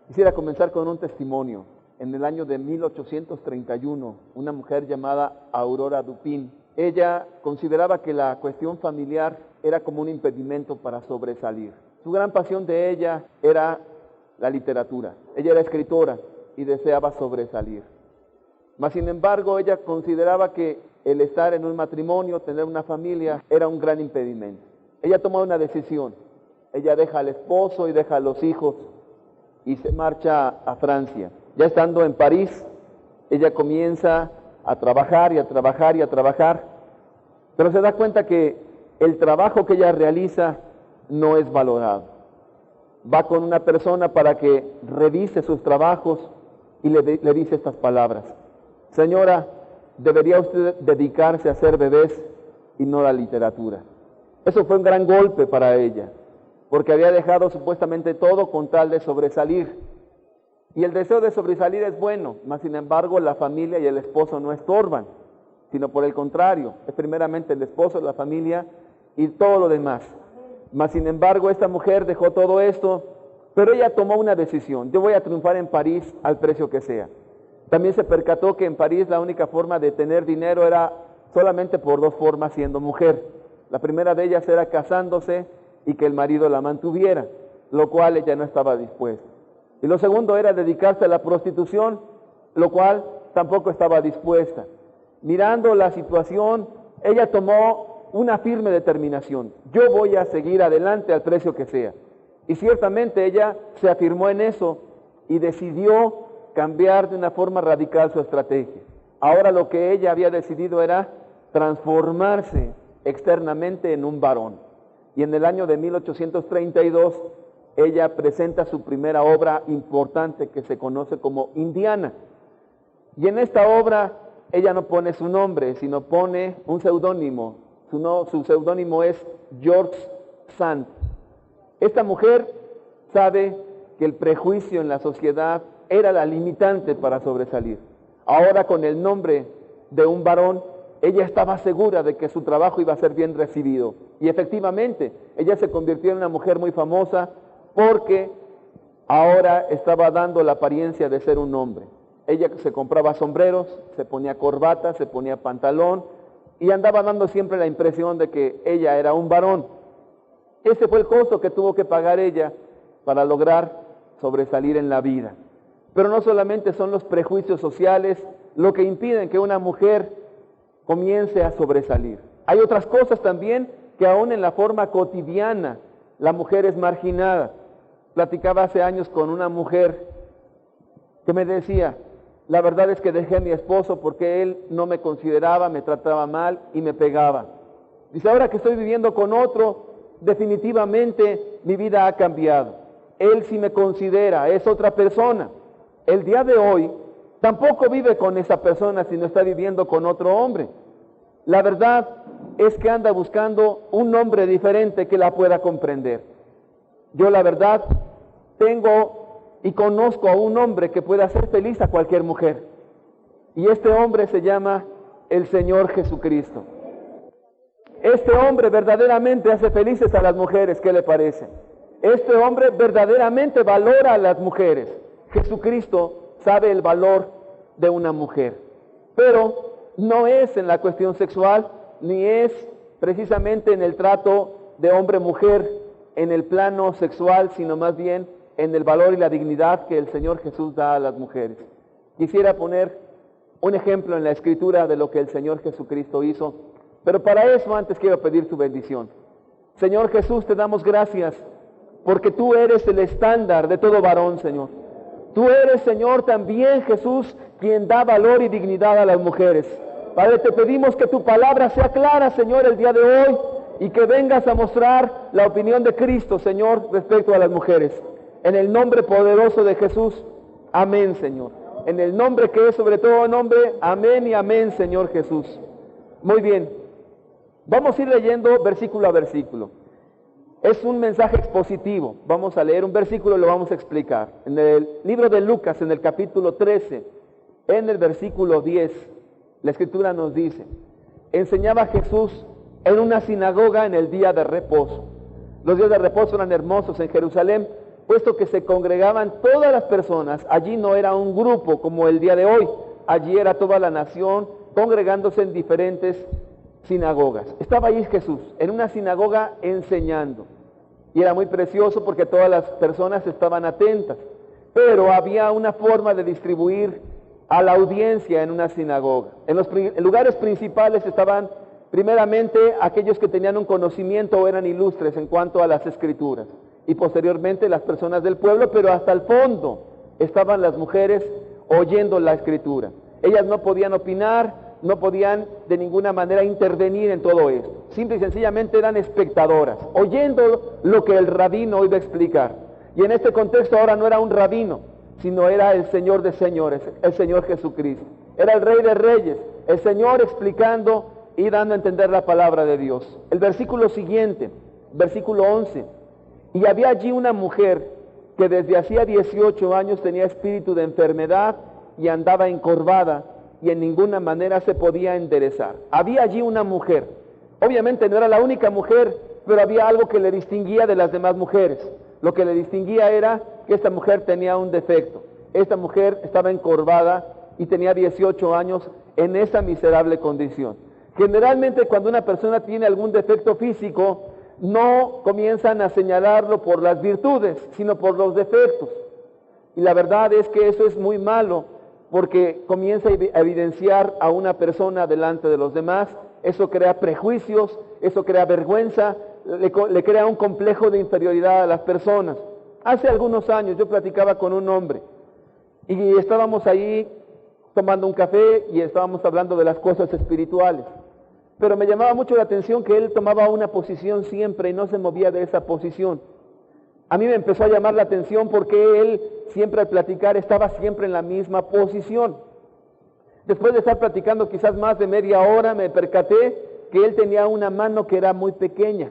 Quisiera comenzar con un testimonio. En el año de 1831, una mujer llamada Aurora Dupin, ella consideraba que la cuestión familiar era como un impedimento para sobresalir. Su gran pasión de ella era la literatura. Ella era escritora y deseaba sobresalir. Mas, sin embargo, ella consideraba que el estar en un matrimonio, tener una familia, era un gran impedimento. Ella tomó una decisión. Ella deja al esposo y deja a los hijos y se marcha a Francia. Ya estando en París, ella comienza a trabajar y a trabajar y a trabajar, pero se da cuenta que el trabajo que ella realiza no es valorado. Va con una persona para que revise sus trabajos y le dice estas palabras: señora, debería usted dedicarse a hacer bebés y no a la literatura. Eso fue un gran golpe para ella, porque había dejado supuestamente todo con tal de sobresalir. Y el deseo de sobresalir es bueno, mas sin embargo la familia y el esposo no estorban, sino por el contrario, es primeramente el esposo, la familia y todo lo demás. Mas sin embargo esta mujer dejó todo esto, pero ella tomó una decisión: yo voy a triunfar en París al precio que sea. También se percató que en París la única forma de tener dinero era solamente por dos formas siendo mujer. La primera de ellas era casándose y que el marido la mantuviera, lo cual ella no estaba dispuesta. Y lo segundo era dedicarse a la prostitución, lo cual tampoco estaba dispuesta. Mirando la situación, ella tomó una firme determinación: yo voy a seguir adelante al precio que sea. Y ciertamente ella se afirmó en eso y decidió cambiar de una forma radical su estrategia. Ahora lo que ella había decidido era transformarse externamente en un varón. Y en el año de 1832, ella presenta su primera obra importante que se conoce como Indiana. Y en esta obra ella no pone su nombre, sino pone un seudónimo. Su seudónimo es George Sand. Esta mujer sabe que el prejuicio en la sociedad era la limitante para sobresalir. Ahora, con el nombre de un varón, ella estaba segura de que su trabajo iba a ser bien recibido. Y efectivamente, ella se convirtió en una mujer muy famosa porque ahora estaba dando la apariencia de ser un hombre. Ella se compraba sombreros, se ponía corbata, se ponía pantalón y andaba dando siempre la impresión de que ella era un varón. Ese fue el costo que tuvo que pagar ella para lograr sobresalir en la vida. Pero no solamente son los prejuicios sociales lo que impiden que una mujer comience a sobresalir. Hay otras cosas también que aún en la forma cotidiana la mujer es marginada. Platicaba hace años con una mujer que me decía: la verdad es que dejé a mi esposo porque él no me consideraba, me trataba mal y me pegaba. Dice: ahora que estoy viviendo con otro, definitivamente mi vida ha cambiado. Él sí me considera, es otra persona. El día de hoy tampoco vive con esa persona, sino está viviendo con otro hombre. La verdad es que anda buscando un hombre diferente que la pueda comprender. Yo, la verdad, tengo y conozco a un hombre que puede hacer feliz a cualquier mujer. Y este hombre se llama el Señor Jesucristo. Este hombre verdaderamente hace felices a las mujeres. ¿Qué le parece? Este hombre verdaderamente valora a las mujeres. Jesucristo sabe el valor de una mujer. Pero no es en la cuestión sexual, ni es precisamente en el trato de hombre-mujer, en el plano sexual, sino más bien en el valor y la dignidad que el Señor Jesús da a las mujeres. Quisiera poner un ejemplo en la Escritura de lo que el Señor Jesucristo hizo, pero para eso antes quiero pedir tu bendición. Señor Jesús, te damos gracias porque tú eres el estándar de todo varón, Señor. Tú eres, Señor, también, Jesús, quien da valor y dignidad a las mujeres. Padre, te pedimos que tu palabra sea clara, Señor, el día de hoy, y que vengas a mostrar la opinión de Cristo, Señor, respecto a las mujeres. En el nombre poderoso de Jesús, amén, Señor. En el nombre que es sobre todo nombre, amén y amén, Señor Jesús. Muy bien, vamos a ir leyendo versículo a versículo. Es un mensaje expositivo. Vamos a leer un versículo y lo vamos a explicar. En el libro de Lucas, en el capítulo 13, en el versículo 10, la Escritura nos dice: enseñaba Jesús en una sinagoga en el día de reposo. Los días de reposo eran hermosos en Jerusalén puesto que se congregaban todas las personas. Allí no era un grupo como el día de hoy, allí era toda la nación congregándose en diferentes sinagogas. Estaba allí Jesús en una sinagoga enseñando, y era muy precioso porque todas las personas estaban atentas, pero había una forma de distribuir a la audiencia en una sinagoga. En los lugares principales estaban primeramente aquellos que tenían un conocimiento o eran ilustres en cuanto a las escrituras, y posteriormente las personas del pueblo, pero hasta el fondo estaban las mujeres oyendo la escritura. Ellas no podían opinar, no podían de ninguna manera intervenir en todo esto. Simple y sencillamente eran espectadoras, oyendo lo que el rabino iba a explicar. Y en este contexto ahora no era un rabino, sino era el Señor de señores, el Señor Jesucristo. Era el Rey de reyes, el Señor explicando y dando a entender la palabra de Dios. El versículo siguiente, versículo 11. Y había allí una mujer que desde hacía 18 años tenía espíritu de enfermedad y andaba encorvada y en ninguna manera se podía enderezar. Había allí una mujer. Obviamente no era la única mujer, pero había algo que le distinguía de las demás mujeres. Lo que le distinguía era que esta mujer tenía un defecto. Esta mujer estaba encorvada y tenía 18 años en esa miserable condición. Generalmente cuando una persona tiene algún defecto físico, no comienzan a señalarlo por las virtudes, sino por los defectos. Y la verdad es que eso es muy malo, porque comienza a evidenciar a una persona delante de los demás. Eso crea prejuicios, eso crea vergüenza, le crea un complejo de inferioridad a las personas. Hace algunos años yo platicaba con un hombre y estábamos ahí tomando un café y estábamos hablando de las cosas espirituales. Pero me llamaba mucho la atención que él tomaba una posición siempre y no se movía de esa posición. A mí me empezó a llamar la atención porque él siempre al platicar estaba siempre en la misma posición. Después de estar platicando quizás más de media hora, me percaté que él tenía una mano que era muy pequeña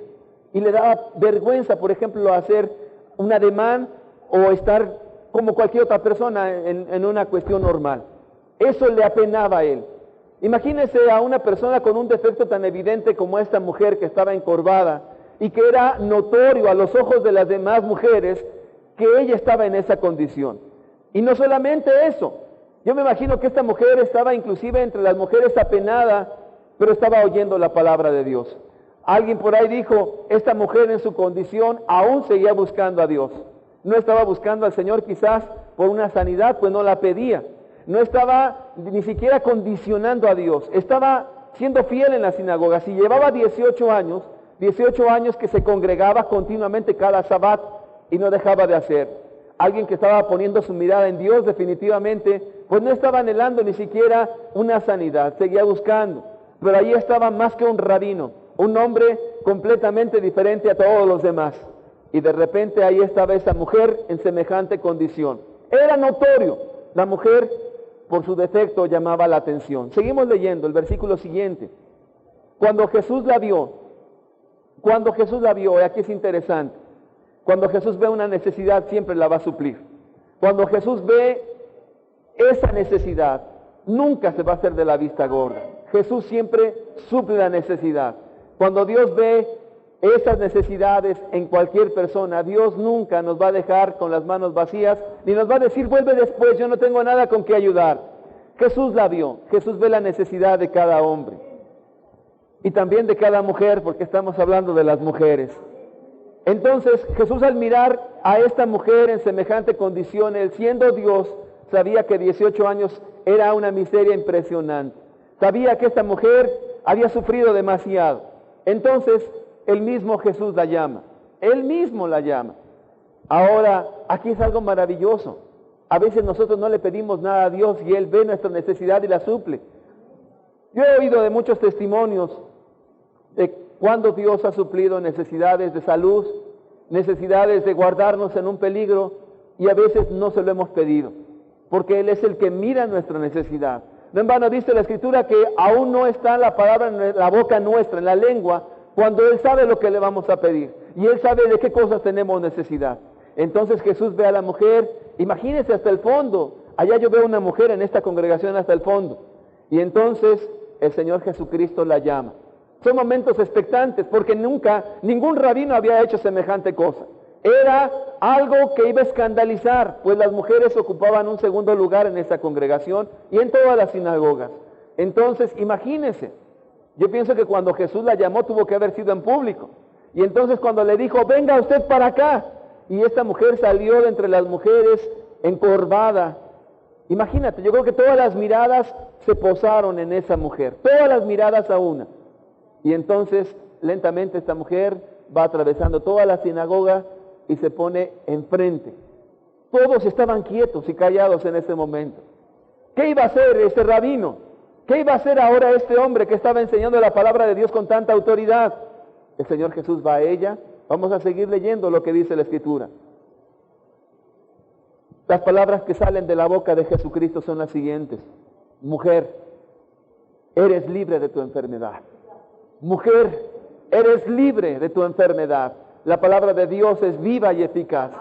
y le daba vergüenza, por ejemplo, hacer un ademán o estar como cualquier otra persona en una cuestión normal. Eso le apenaba a él. Imagínese a una persona con un defecto tan evidente como esta mujer que estaba encorvada y que era notorio a los ojos de las demás mujeres que ella estaba en esa condición. Y no solamente eso, yo me imagino que esta mujer estaba inclusive entre las mujeres apenada, pero estaba oyendo la palabra de Dios. Alguien por ahí dijo, esta mujer en su condición aún seguía buscando a Dios. No estaba buscando al Señor quizás por una sanidad, pues no la pedía. No estaba ni siquiera condicionando a Dios, estaba siendo fiel en la sinagoga. Si llevaba 18 años que se congregaba continuamente cada sabbat y no dejaba de hacer. Alguien que estaba poniendo su mirada en Dios definitivamente, pues no estaba anhelando ni siquiera una sanidad, seguía buscando. Pero ahí estaba más que un rabino, un hombre completamente diferente a todos los demás. Y de repente ahí estaba esa mujer en semejante condición. Era notorio, la mujer por su defecto llamaba la atención. Seguimos leyendo el versículo siguiente. Cuando Jesús la vio, y aquí es interesante, cuando Jesús ve una necesidad siempre la va a suplir. Cuando Jesús ve esa necesidad, nunca se va a hacer de la vista gorda. Jesús siempre suple la necesidad. Cuando Dios ve esas necesidades en cualquier persona, Dios nunca nos va a dejar con las manos vacías, ni nos va a decir, vuelve después, yo no tengo nada con que ayudar. Jesús la vio, Jesús ve la necesidad de cada hombre. Y también de cada mujer, porque estamos hablando de las mujeres. Entonces, Jesús al mirar a esta mujer en semejante condición, él siendo Dios, sabía que 18 años era una miseria impresionante. Sabía que esta mujer había sufrido demasiado. Entonces, el mismo Jesús la llama. Él mismo la llama. Ahora, aquí es algo maravilloso. A veces nosotros no le pedimos nada a Dios y Él ve nuestra necesidad y la suple. Yo he oído de muchos testimonios de cuando Dios ha suplido necesidades de salud, necesidades de guardarnos en un peligro, y a veces no se lo hemos pedido, porque Él es el que mira nuestra necesidad. No en vano dice la Escritura que aún no está la palabra en la boca nuestra, en la lengua, cuando Él sabe lo que le vamos a pedir, y Él sabe de qué cosas tenemos necesidad. Entonces Jesús ve a la mujer, imagínense hasta el fondo, allá yo veo una mujer en esta congregación hasta el fondo, y entonces el Señor Jesucristo la llama. Son momentos expectantes, porque nunca, ningún rabino había hecho semejante cosa. Era algo que iba a escandalizar, pues las mujeres ocupaban un segundo lugar en esta congregación y en todas las sinagogas. Entonces, imagínense, yo pienso que cuando Jesús la llamó tuvo que haber sido en público. Y entonces cuando le dijo, venga usted para acá, y esta mujer salió de entre las mujeres encorvada. Imagínate, yo creo que todas las miradas se posaron en esa mujer, todas las miradas a una. Y entonces, lentamente esta mujer va atravesando toda la sinagoga y se pone enfrente. Todos estaban quietos y callados en ese momento. ¿Qué iba a hacer este rabino? ¿Qué iba a hacer ahora este hombre que estaba enseñando la palabra de Dios con tanta autoridad? El Señor Jesús va a ella. Vamos a seguir leyendo lo que dice la Escritura. Las palabras que salen de la boca de Jesucristo son las siguientes. Mujer, eres libre de tu enfermedad. Mujer, eres libre de tu enfermedad. La palabra de Dios es viva y eficaz.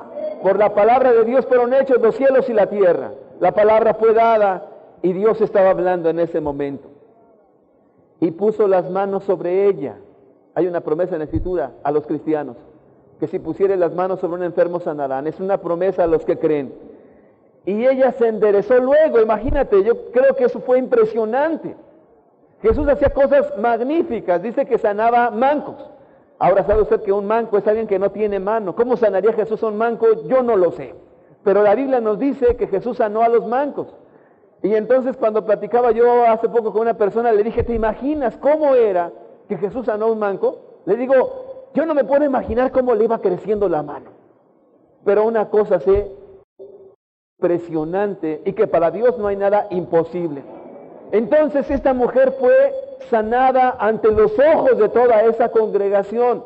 Por la palabra de Dios fueron hechos los cielos y la tierra. La palabra fue dada y Dios estaba hablando en ese momento. Y puso las manos sobre ella. Hay una promesa en la Escritura a los cristianos, que si pusiere las manos sobre un enfermo sanarán. Es una promesa a los que creen. Y ella se enderezó luego. Imagínate, yo creo que eso fue impresionante. Jesús hacía cosas magníficas. Dice que sanaba mancos. Ahora sabe usted que un manco es alguien que no tiene mano. ¿Cómo sanaría Jesús a un manco? Yo no lo sé. Pero la Biblia nos dice que Jesús sanó a los mancos. Y entonces cuando platicaba yo hace poco con una persona, le dije, ¿te imaginas cómo era que Jesús sanó a un manco? Le digo, yo no me puedo imaginar cómo le iba creciendo la mano. Pero una cosa sé, impresionante, y que para Dios no hay nada imposible. Entonces esta mujer fue sanada ante los ojos de toda esa congregación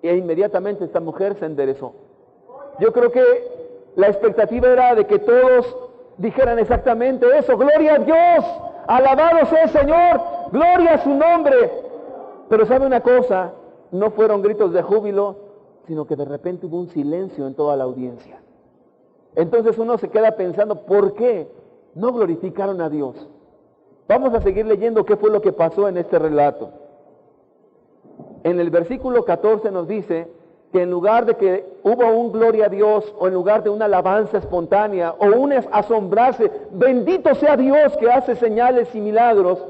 e inmediatamente esta mujer se enderezó. Yo creo que la expectativa era de que todos dijeran exactamente eso: gloria a Dios, alabado sea el Señor, gloria a su nombre. Pero ¿sabe una cosa? No fueron gritos de júbilo, sino que de repente hubo un silencio en toda la audiencia. Entonces uno se queda pensando, ¿por qué no glorificaron a Dios? Vamos a seguir leyendo qué fue lo que pasó en este relato. En el versículo 14 nos dice que en lugar de que hubo un gloria a Dios, o en lugar de una alabanza espontánea, o un asombrarse, bendito sea Dios que hace señales y milagros,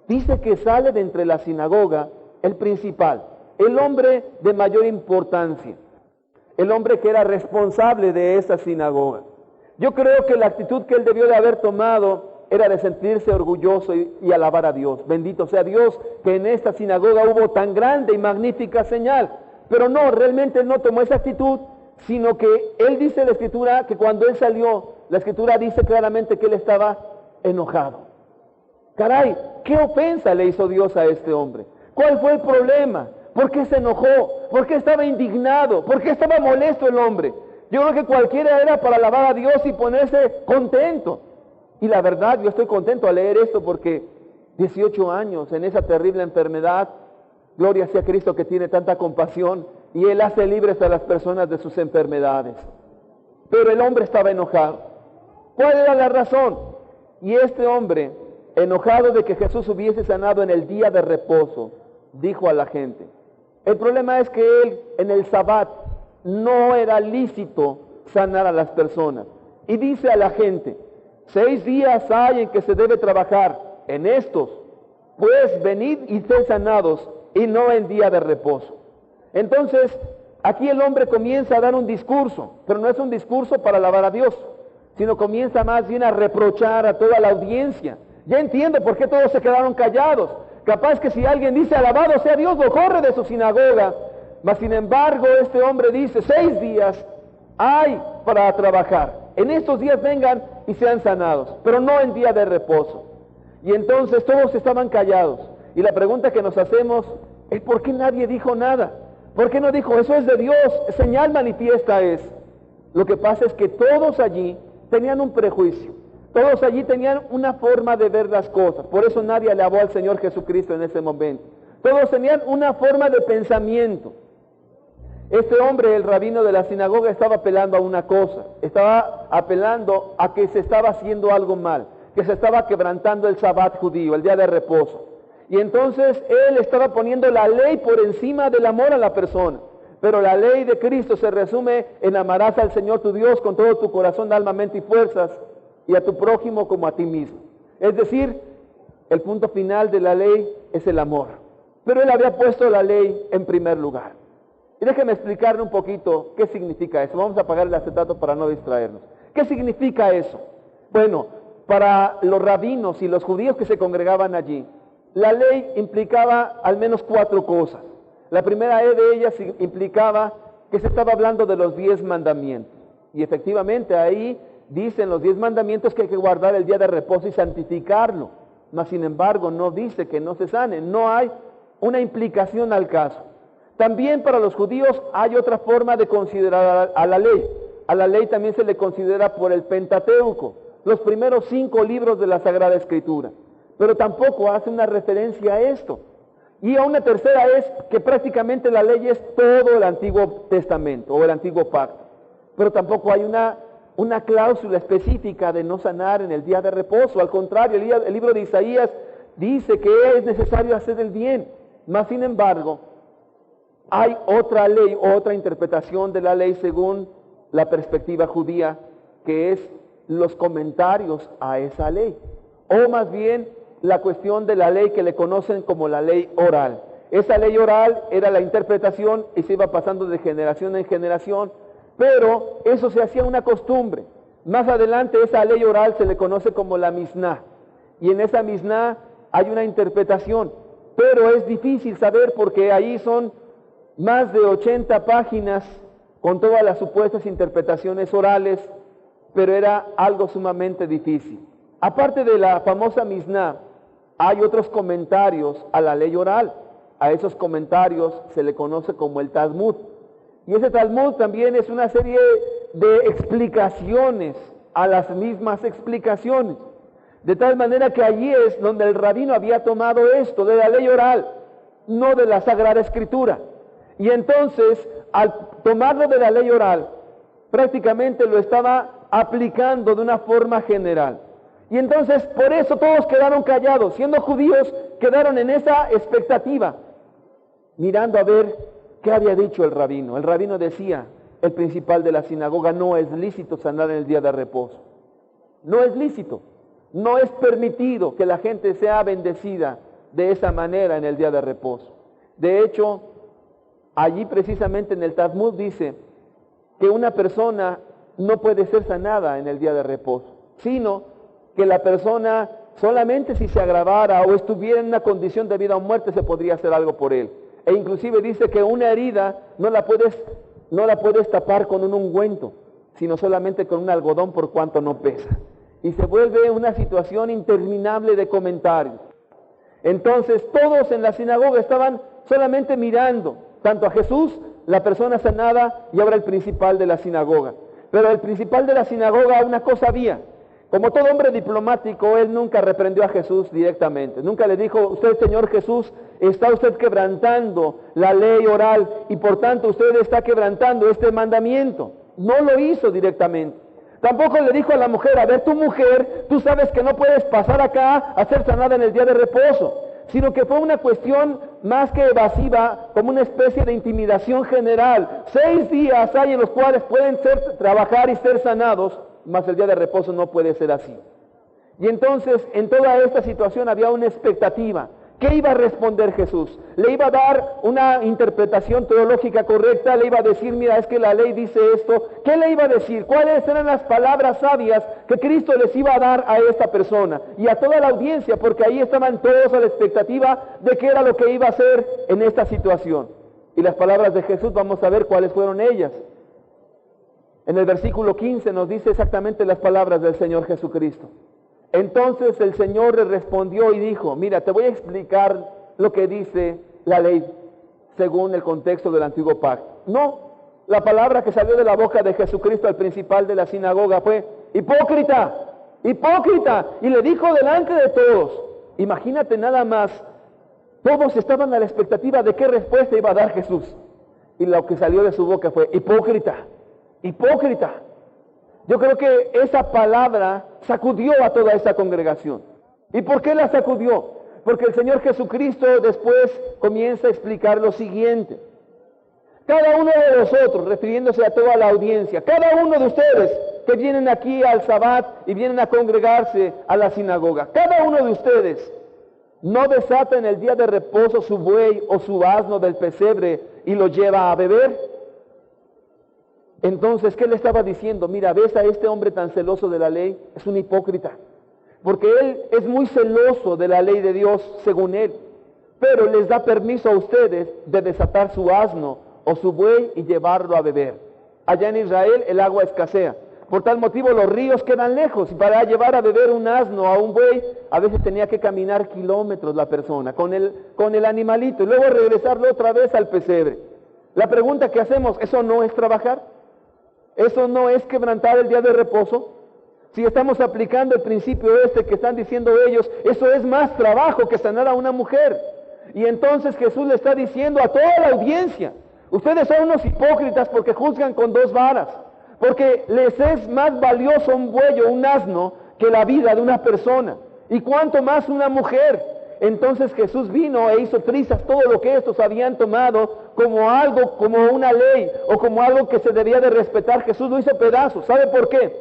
dice que sale de entre la sinagoga el principal, el hombre de mayor importancia, el hombre que era responsable de esa sinagoga. Yo creo que la actitud que él debió de haber tomado era de sentirse orgulloso y alabar a Dios. Bendito sea Dios que en esta sinagoga hubo tan grande y magnífica señal. Pero no, realmente él no tomó esa actitud, sino que él dice en la Escritura que cuando él salió, la Escritura dice claramente que él estaba enojado. Caray, ¿qué ofensa le hizo Dios a este hombre? ¿Cuál fue el problema? ¿Por qué se enojó? ¿Por qué estaba indignado? ¿Por qué estaba molesto el hombre? Yo creo que cualquiera era para alabar a Dios y ponerse contento. Y la verdad, yo estoy contento al leer esto porque 18 años en esa terrible enfermedad, gloria sea Cristo que tiene tanta compasión y Él hace libres a las personas de sus enfermedades. Pero el hombre estaba enojado. ¿Cuál era la razón? Y este hombre, enojado de que Jesús hubiese sanado en el día de reposo, dijo a la gente. El problema es que él en el Sabbat no era lícito sanar a las personas. Y dice a la gente, 6 días hay en que se debe trabajar, en estos, pues venid y sed sanados, y no en día de reposo. Entonces, aquí el hombre comienza a dar un discurso, pero no es un discurso para alabar a Dios, sino comienza más bien a reprochar a toda la audiencia. Ya entiendo por qué todos se quedaron callados. Capaz que si alguien dice alabado sea Dios, lo corre de su sinagoga. Mas sin embargo, este hombre dice, 6 días hay para trabajar. En estos días vengan y sean sanados, pero no en día de reposo. Y entonces todos estaban callados. Y la pregunta que nos hacemos es ¿por qué nadie dijo nada? ¿Por qué no dijo, eso es de Dios, señal manifiesta es? Lo que pasa es que todos allí tenían un prejuicio. Todos allí tenían una forma de ver las cosas. Por eso nadie alabó al Señor Jesucristo en ese momento. Todos tenían una forma de pensamiento. Este hombre, el rabino de la sinagoga, estaba apelando a una cosa. Estaba apelando a que se estaba haciendo algo mal, que se estaba quebrantando el Sabbat judío, el día de reposo. Y entonces él estaba poniendo la ley por encima del amor a la persona. Pero la ley de Cristo se resume en amarás al Señor tu Dios con todo tu corazón, alma, mente y fuerzas, y a tu prójimo como a ti mismo. Es decir, el punto final de la ley es el amor. Pero Él había puesto la ley en primer lugar. Y déjeme explicarle un poquito qué significa eso. Vamos a apagar el acetato para no distraernos. ¿Qué significa eso? Bueno, para los rabinos y los judíos que se congregaban allí, la ley implicaba al menos 4 cosas. La primera de ellas implicaba que se estaba hablando de los 10 mandamientos. Y efectivamente ahí dicen los 10 mandamientos que hay que guardar el día de reposo y santificarlo. Mas sin embargo no dice que no se sane. No hay una implicación al caso. También para los judíos hay otra forma de considerar a la ley. A la ley también se le considera por el Pentateuco, los primeros 5 libros de la Sagrada Escritura. Pero tampoco hace una referencia a esto. Y a una tercera es que prácticamente la ley es todo el Antiguo Testamento o el Antiguo Pacto. Pero tampoco hay una cláusula específica de no sanar en el día de reposo. Al contrario, el libro de Isaías dice que es necesario hacer el bien. Mas sin embargo, hay otra ley, otra interpretación de la ley según la perspectiva judía, que es los comentarios a esa ley. O más bien, la cuestión de la ley que le conocen como la ley oral. Esa ley oral era la interpretación y se iba pasando de generación en generación, pero eso se hacía una costumbre. Más adelante esa ley oral se le conoce como la Misná, y en esa Misná hay una interpretación, pero es difícil saber porque ahí son más de 80 páginas con todas las supuestas interpretaciones orales, pero era algo sumamente difícil. Aparte de la famosa Misná, hay otros comentarios a la ley oral. A esos comentarios se le conoce como el Talmud. Y ese Talmud también es una serie de explicaciones a las mismas explicaciones. De tal manera que allí es donde el rabino había tomado esto de la ley oral, no de la Sagrada Escritura. Y entonces, al tomarlo de la ley oral, prácticamente lo estaba aplicando de una forma general. Y entonces, por eso todos quedaron callados. Siendo judíos, quedaron en esa expectativa, mirando a ver qué había dicho el rabino. El rabino decía, el principal de la sinagoga, no es lícito sanar en el día de reposo. No es lícito. No es permitido que la gente sea bendecida de esa manera en el día de reposo. De hecho, allí precisamente en el Talmud dice que una persona no puede ser sanada en el día de reposo, sino que la persona solamente si se agravara o estuviera en una condición de vida o muerte se podría hacer algo por él. E inclusive dice que una herida no la puedes tapar con un ungüento, sino solamente con un algodón por cuanto no pesa. Y se vuelve una situación interminable de comentarios. Entonces todos en la sinagoga estaban solamente mirando, tanto a Jesús, la persona sanada, y ahora el principal de la sinagoga. Pero el principal de la sinagoga una cosa había. Como todo hombre diplomático, él nunca reprendió a Jesús directamente. Nunca le dijo, usted, Señor Jesús, está usted quebrantando la ley oral y por tanto usted está quebrantando este mandamiento. No lo hizo directamente. Tampoco le dijo a la mujer, a ver, tu mujer, tú sabes que no puedes pasar acá a ser sanada en el día de reposo. Sino que fue una cuestión más que evasiva, como una especie de intimidación general. 6 días hay en los cuales pueden trabajar y ser sanados, mas el día de reposo no puede ser así. Y entonces, en toda esta situación había una expectativa. ¿Qué iba a responder Jesús? ¿Le iba a dar una interpretación teológica correcta? ¿Le iba a decir, mira, es que la ley dice esto? ¿Qué le iba a decir? ¿Cuáles eran las palabras sabias que Cristo les iba a dar a esta persona? Y a toda la audiencia, porque ahí estaban todos a la expectativa de qué era lo que iba a hacer en esta situación. Y las palabras de Jesús, vamos a ver cuáles fueron ellas. En el versículo 15 nos dice exactamente las palabras del Señor Jesucristo. Entonces el Señor le respondió y dijo, mira, te voy a explicar lo que dice la ley según el contexto del Antiguo Pacto. No, la palabra que salió de la boca de Jesucristo al principal de la sinagoga fue, hipócrita, hipócrita, y le dijo delante de todos. Imagínate nada más, todos estaban a la expectativa de qué respuesta iba a dar Jesús. Y lo que salió de su boca fue, hipócrita, hipócrita. Yo creo que esa palabra sacudió a toda esa congregación. ¿Y por qué la sacudió? Porque el Señor Jesucristo después comienza a explicar lo siguiente. Cada uno de vosotros, refiriéndose a toda la audiencia, cada uno de ustedes que vienen aquí al Sabbat y vienen a congregarse a la sinagoga, cada uno de ustedes no desata en el día de reposo su buey o su asno del pesebre y lo lleva a beber. Entonces, ¿qué le estaba diciendo? Mira, ¿ves a este hombre tan celoso de la ley? Es un hipócrita, porque él es muy celoso de la ley de Dios, según él, pero les da permiso a ustedes de desatar su asno o su buey y llevarlo a beber. Allá en Israel el agua escasea, por tal motivo los ríos quedan lejos, y para llevar a beber un asno o a un buey, a veces tenía que caminar kilómetros la persona con el animalito, y luego regresarlo otra vez al pesebre. La pregunta que hacemos, ¿eso no es trabajar? ¿Eso no es quebrantar el día de reposo? Si estamos aplicando el principio que están diciendo ellos, eso es más trabajo que sanar a una mujer. Y entonces Jesús le está diciendo a toda la audiencia, ustedes son unos hipócritas porque juzgan con dos varas, porque les es más valioso un buey o un asno que la vida de una persona, y cuánto más una mujer. Entonces Jesús vino e hizo trizas todo lo que estos habían tomado como algo, como una ley o como algo que se debía de respetar. Jesús lo hizo pedazos. ¿Sabe por qué?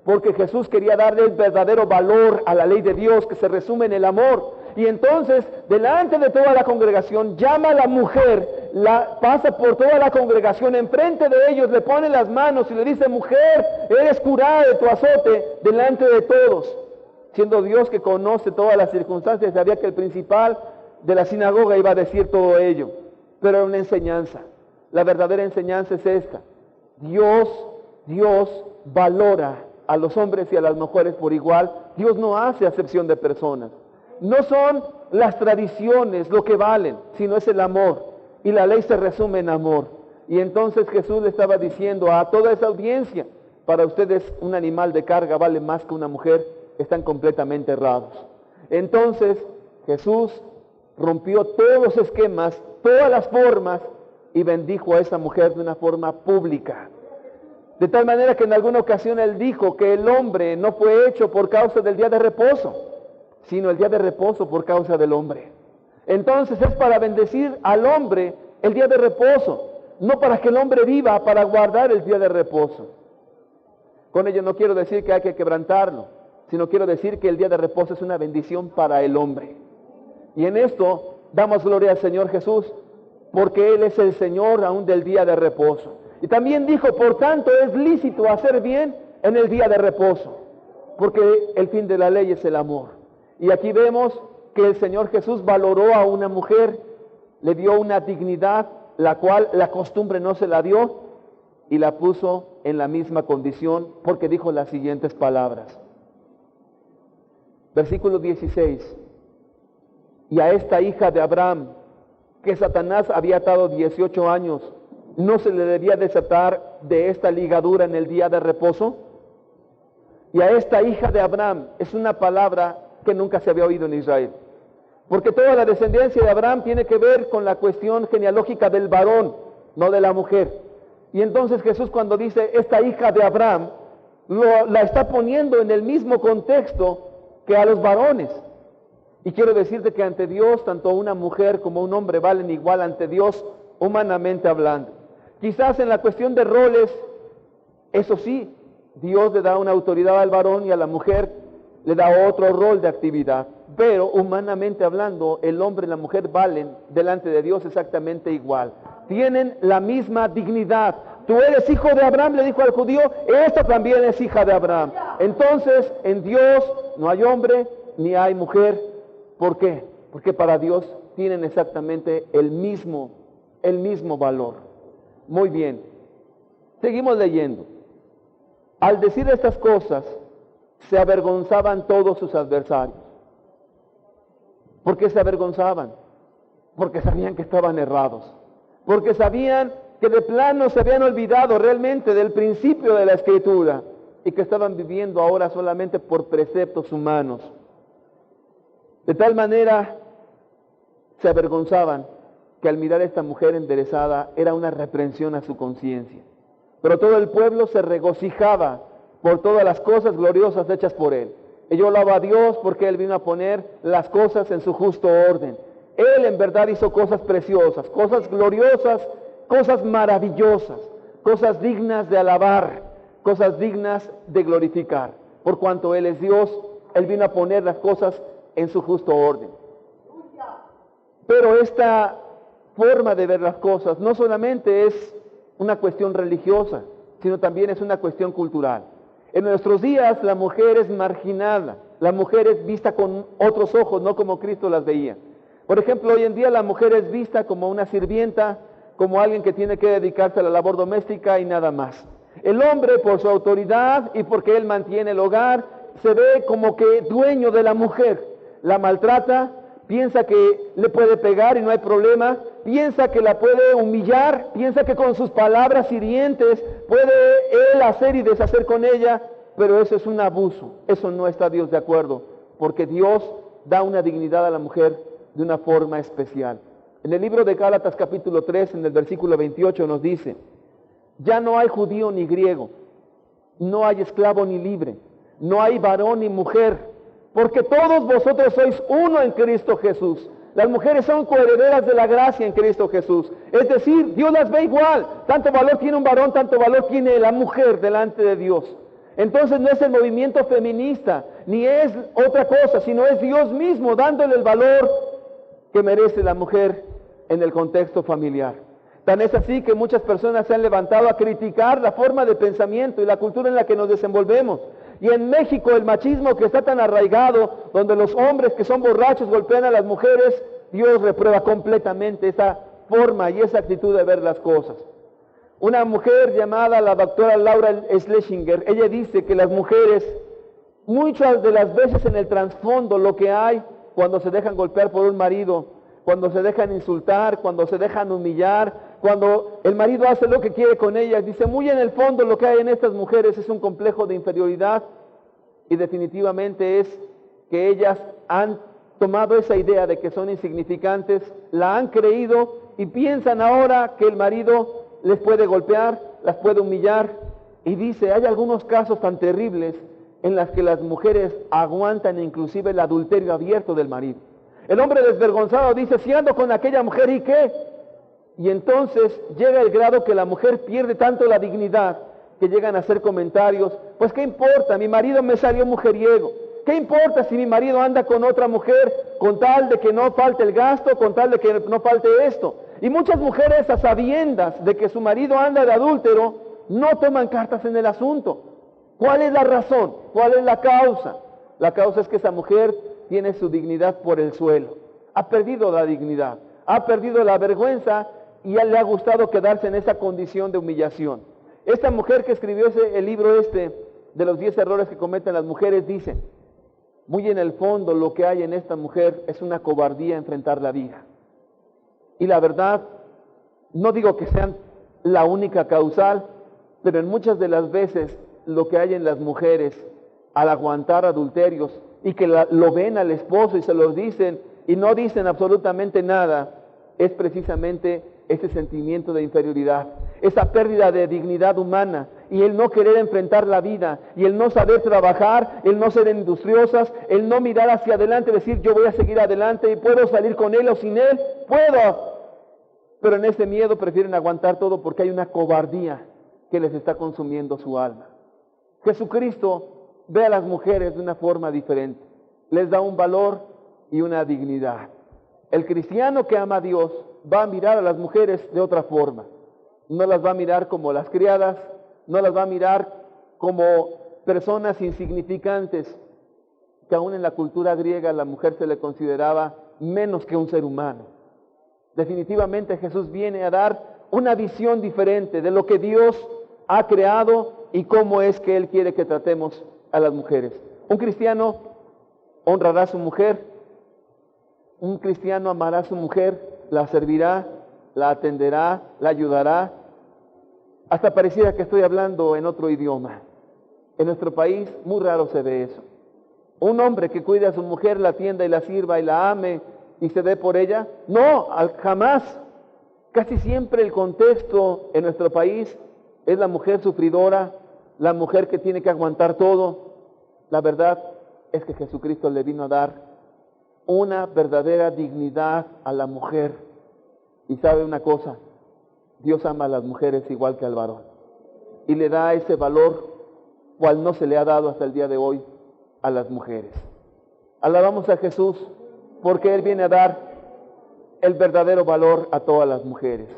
Porque Jesús quería darle el verdadero valor a la ley de Dios, que se resume en el amor. Y entonces, delante de toda la congregación, llama a la mujer, pasa por toda la congregación, enfrente de ellos, le pone las manos y le dice, mujer, eres curada de tu azote, delante de todos. Siendo Dios que conoce todas las circunstancias, sabía que el principal de la sinagoga iba a decir todo ello. Pero era una enseñanza. La verdadera enseñanza es esta. Dios valora a los hombres y a las mujeres por igual. Dios no hace acepción de personas. No son las tradiciones lo que valen, sino es el amor. Y la ley se resume en amor. Y entonces Jesús le estaba diciendo a toda esa audiencia, para ustedes un animal de carga vale más que una mujer. Están completamente errados. Entonces Jesús rompió todos los esquemas, todas las formas, y bendijo a esa mujer de una forma pública. De tal manera que en alguna ocasión él dijo que el hombre no fue hecho por causa del día de reposo, sino el día de reposo por causa del hombre. Entonces es para bendecir al hombre el día de reposo, no para que el hombre viva para guardar el día de reposo. Con ello no quiero decir que hay que quebrantarlo, sino quiero decir que el día de reposo es una bendición para el hombre. Y en esto damos gloria al Señor Jesús, porque Él es el Señor aún del día de reposo. Y también dijo, por tanto es lícito hacer bien en el día de reposo, porque el fin de la ley es el amor. Y aquí vemos que el Señor Jesús valoró a una mujer, le dio una dignidad, la cual la costumbre no se la dio, y la puso en la misma condición, porque dijo las siguientes palabras. Versículo 16. Y a esta hija de Abraham, que Satanás había atado 18 años, ¿no se le debía desatar de esta ligadura en el día de reposo? Y a esta hija de Abraham es una palabra que nunca se había oído en Israel, porque toda la descendencia de Abraham tiene que ver con la cuestión genealógica del varón, no de la mujer. Y entonces Jesús, cuando dice esta hija de Abraham, la está poniendo en el mismo contexto que a los varones. Y quiero decirte que ante Dios, tanto una mujer como un hombre valen igual ante Dios, humanamente hablando. Quizás en la cuestión de roles, eso sí, Dios le da una autoridad al varón y a la mujer le da otro rol de actividad. Pero humanamente hablando, el hombre y la mujer valen delante de Dios exactamente igual. Tienen la misma dignidad. Tú eres hijo de Abraham, le dijo al judío, esta también es hija de Abraham. Entonces, en Dios no hay hombre ni hay mujer. ¿Por qué? Porque para Dios tienen exactamente el mismo valor. Muy bien. Seguimos leyendo. Al decir estas cosas, se avergonzaban todos sus adversarios. ¿Por qué se avergonzaban? Porque sabían que estaban errados. Porque sabían que de plano se habían olvidado realmente del principio de la Escritura y que estaban viviendo ahora solamente por preceptos humanos. De tal manera se avergonzaban que al mirar a esta mujer enderezada era una reprensión a su conciencia. Pero todo el pueblo se regocijaba por todas las cosas gloriosas hechas por él. Y yo alabo a Dios porque Él vino a poner las cosas en su justo orden. Él en verdad hizo cosas preciosas, cosas gloriosas, cosas maravillosas, cosas dignas de alabar, cosas dignas de glorificar. Por cuanto Él es Dios, Él vino a poner las cosas en su justo orden. Pero esta forma de ver las cosas no solamente es una cuestión religiosa, sino también es una cuestión cultural. En nuestros días la mujer es marginada, la mujer es vista con otros ojos, no como Cristo las veía. Por ejemplo, hoy en día la mujer es vista como una sirvienta, como alguien que tiene que dedicarse a la labor doméstica y nada más. El hombre, por su autoridad y porque él mantiene el hogar, se ve como que dueño de la mujer. La maltrata, piensa que le puede pegar y no hay problema, piensa que la puede humillar, piensa que con sus palabras hirientes puede él hacer y deshacer con ella, pero eso es un abuso, eso no está Dios de acuerdo, porque Dios da una dignidad a la mujer de una forma especial. En el libro de Gálatas capítulo 3, en el versículo 28 nos dice: ya no hay judío ni griego, no hay esclavo ni libre, no hay varón ni mujer, porque todos vosotros sois uno en Cristo Jesús. Las mujeres son coherederas de la gracia en Cristo Jesús. Es decir, Dios las ve igual. Tanto valor tiene un varón, tanto valor tiene la mujer delante de Dios. Entonces no es el movimiento feminista, ni es otra cosa, sino es Dios mismo dándole el valor que merece la mujer en el contexto familiar. Tan es así que muchas personas se han levantado a criticar la forma de pensamiento y la cultura en la que nos desenvolvemos. Y en México el machismo que está tan arraigado, donde los hombres que son borrachos golpean a las mujeres, Dios reprueba completamente esa forma y esa actitud de ver las cosas. Una mujer llamada la doctora Laura Schlesinger, ella dice que las mujeres, muchas de las veces en el trasfondo lo que hay cuando se dejan golpear por un marido, cuando se dejan insultar, cuando se dejan humillar, cuando el marido hace lo que quiere con ellas, dice, muy en el fondo lo que hay en estas mujeres es un complejo de inferioridad, y definitivamente es que ellas han tomado esa idea de que son insignificantes, la han creído y piensan ahora que el marido les puede golpear, las puede humillar, y dice, hay algunos casos tan terribles en los que las mujeres aguantan inclusive el adulterio abierto del marido. El hombre desvergonzado dice, si ando con aquella mujer, ¿y qué? Y entonces llega el grado que la mujer pierde tanto la dignidad que llegan a hacer comentarios, pues ¿qué importa? Mi marido me salió mujeriego. ¿Qué importa si mi marido anda con otra mujer con tal de que no falte el gasto, con tal de que no falte esto? Y muchas mujeres a sabiendas de que su marido anda de adúltero, no toman cartas en el asunto. ¿Cuál es la razón? ¿Cuál es la causa? La causa es que esa mujer tiene su dignidad por el suelo. Ha perdido la dignidad, ha perdido la vergüenza y ya le ha gustado quedarse en esa condición de humillación. Esta mujer que escribió el libro de los 10 errores que cometen las mujeres dice, muy en el fondo lo que hay en esta mujer es una cobardía enfrentar la vida. Y la verdad, no digo que sean la única causal, pero en muchas de las veces lo que hay en las mujeres al aguantar adulterios y que lo ven al esposo y se los dicen y no dicen absolutamente nada, es precisamente ese sentimiento de inferioridad, esa pérdida de dignidad humana y el no querer enfrentar la vida y el no saber trabajar, el no ser industriosas, el no mirar hacia adelante, decir yo voy a seguir adelante y puedo salir con él o sin él, puedo. Pero en ese miedo prefieren aguantar todo porque hay una cobardía que les está consumiendo su alma. Jesucristo ve a las mujeres de una forma diferente, les da un valor y una dignidad. El cristiano que ama a Dios va a mirar a las mujeres de otra forma. No las va a mirar como las criadas, no las va a mirar como personas insignificantes, que aún en la cultura griega la mujer se le consideraba menos que un ser humano. Definitivamente Jesús viene a dar una visión diferente de lo que Dios ha creado y cómo es que Él quiere que tratemos a las mujeres. Un cristiano honrará a su mujer, un cristiano amará a su mujer, la servirá, la atenderá, la ayudará. Hasta pareciera que estoy hablando en otro idioma. En nuestro país muy raro se ve eso. Un hombre que cuide a su mujer, la atienda y la sirva y la ame y se dé por ella. No, jamás. Casi siempre el contexto en nuestro país es la mujer sufridora, la mujer que tiene que aguantar todo. La verdad es que Jesucristo le vino a dar una verdadera dignidad a la mujer. Y sabe una cosa, Dios ama a las mujeres igual que al varón y le da ese valor cual no se le ha dado hasta el día de hoy a las mujeres. Alabamos a Jesús porque Él viene a dar el verdadero valor a todas las mujeres.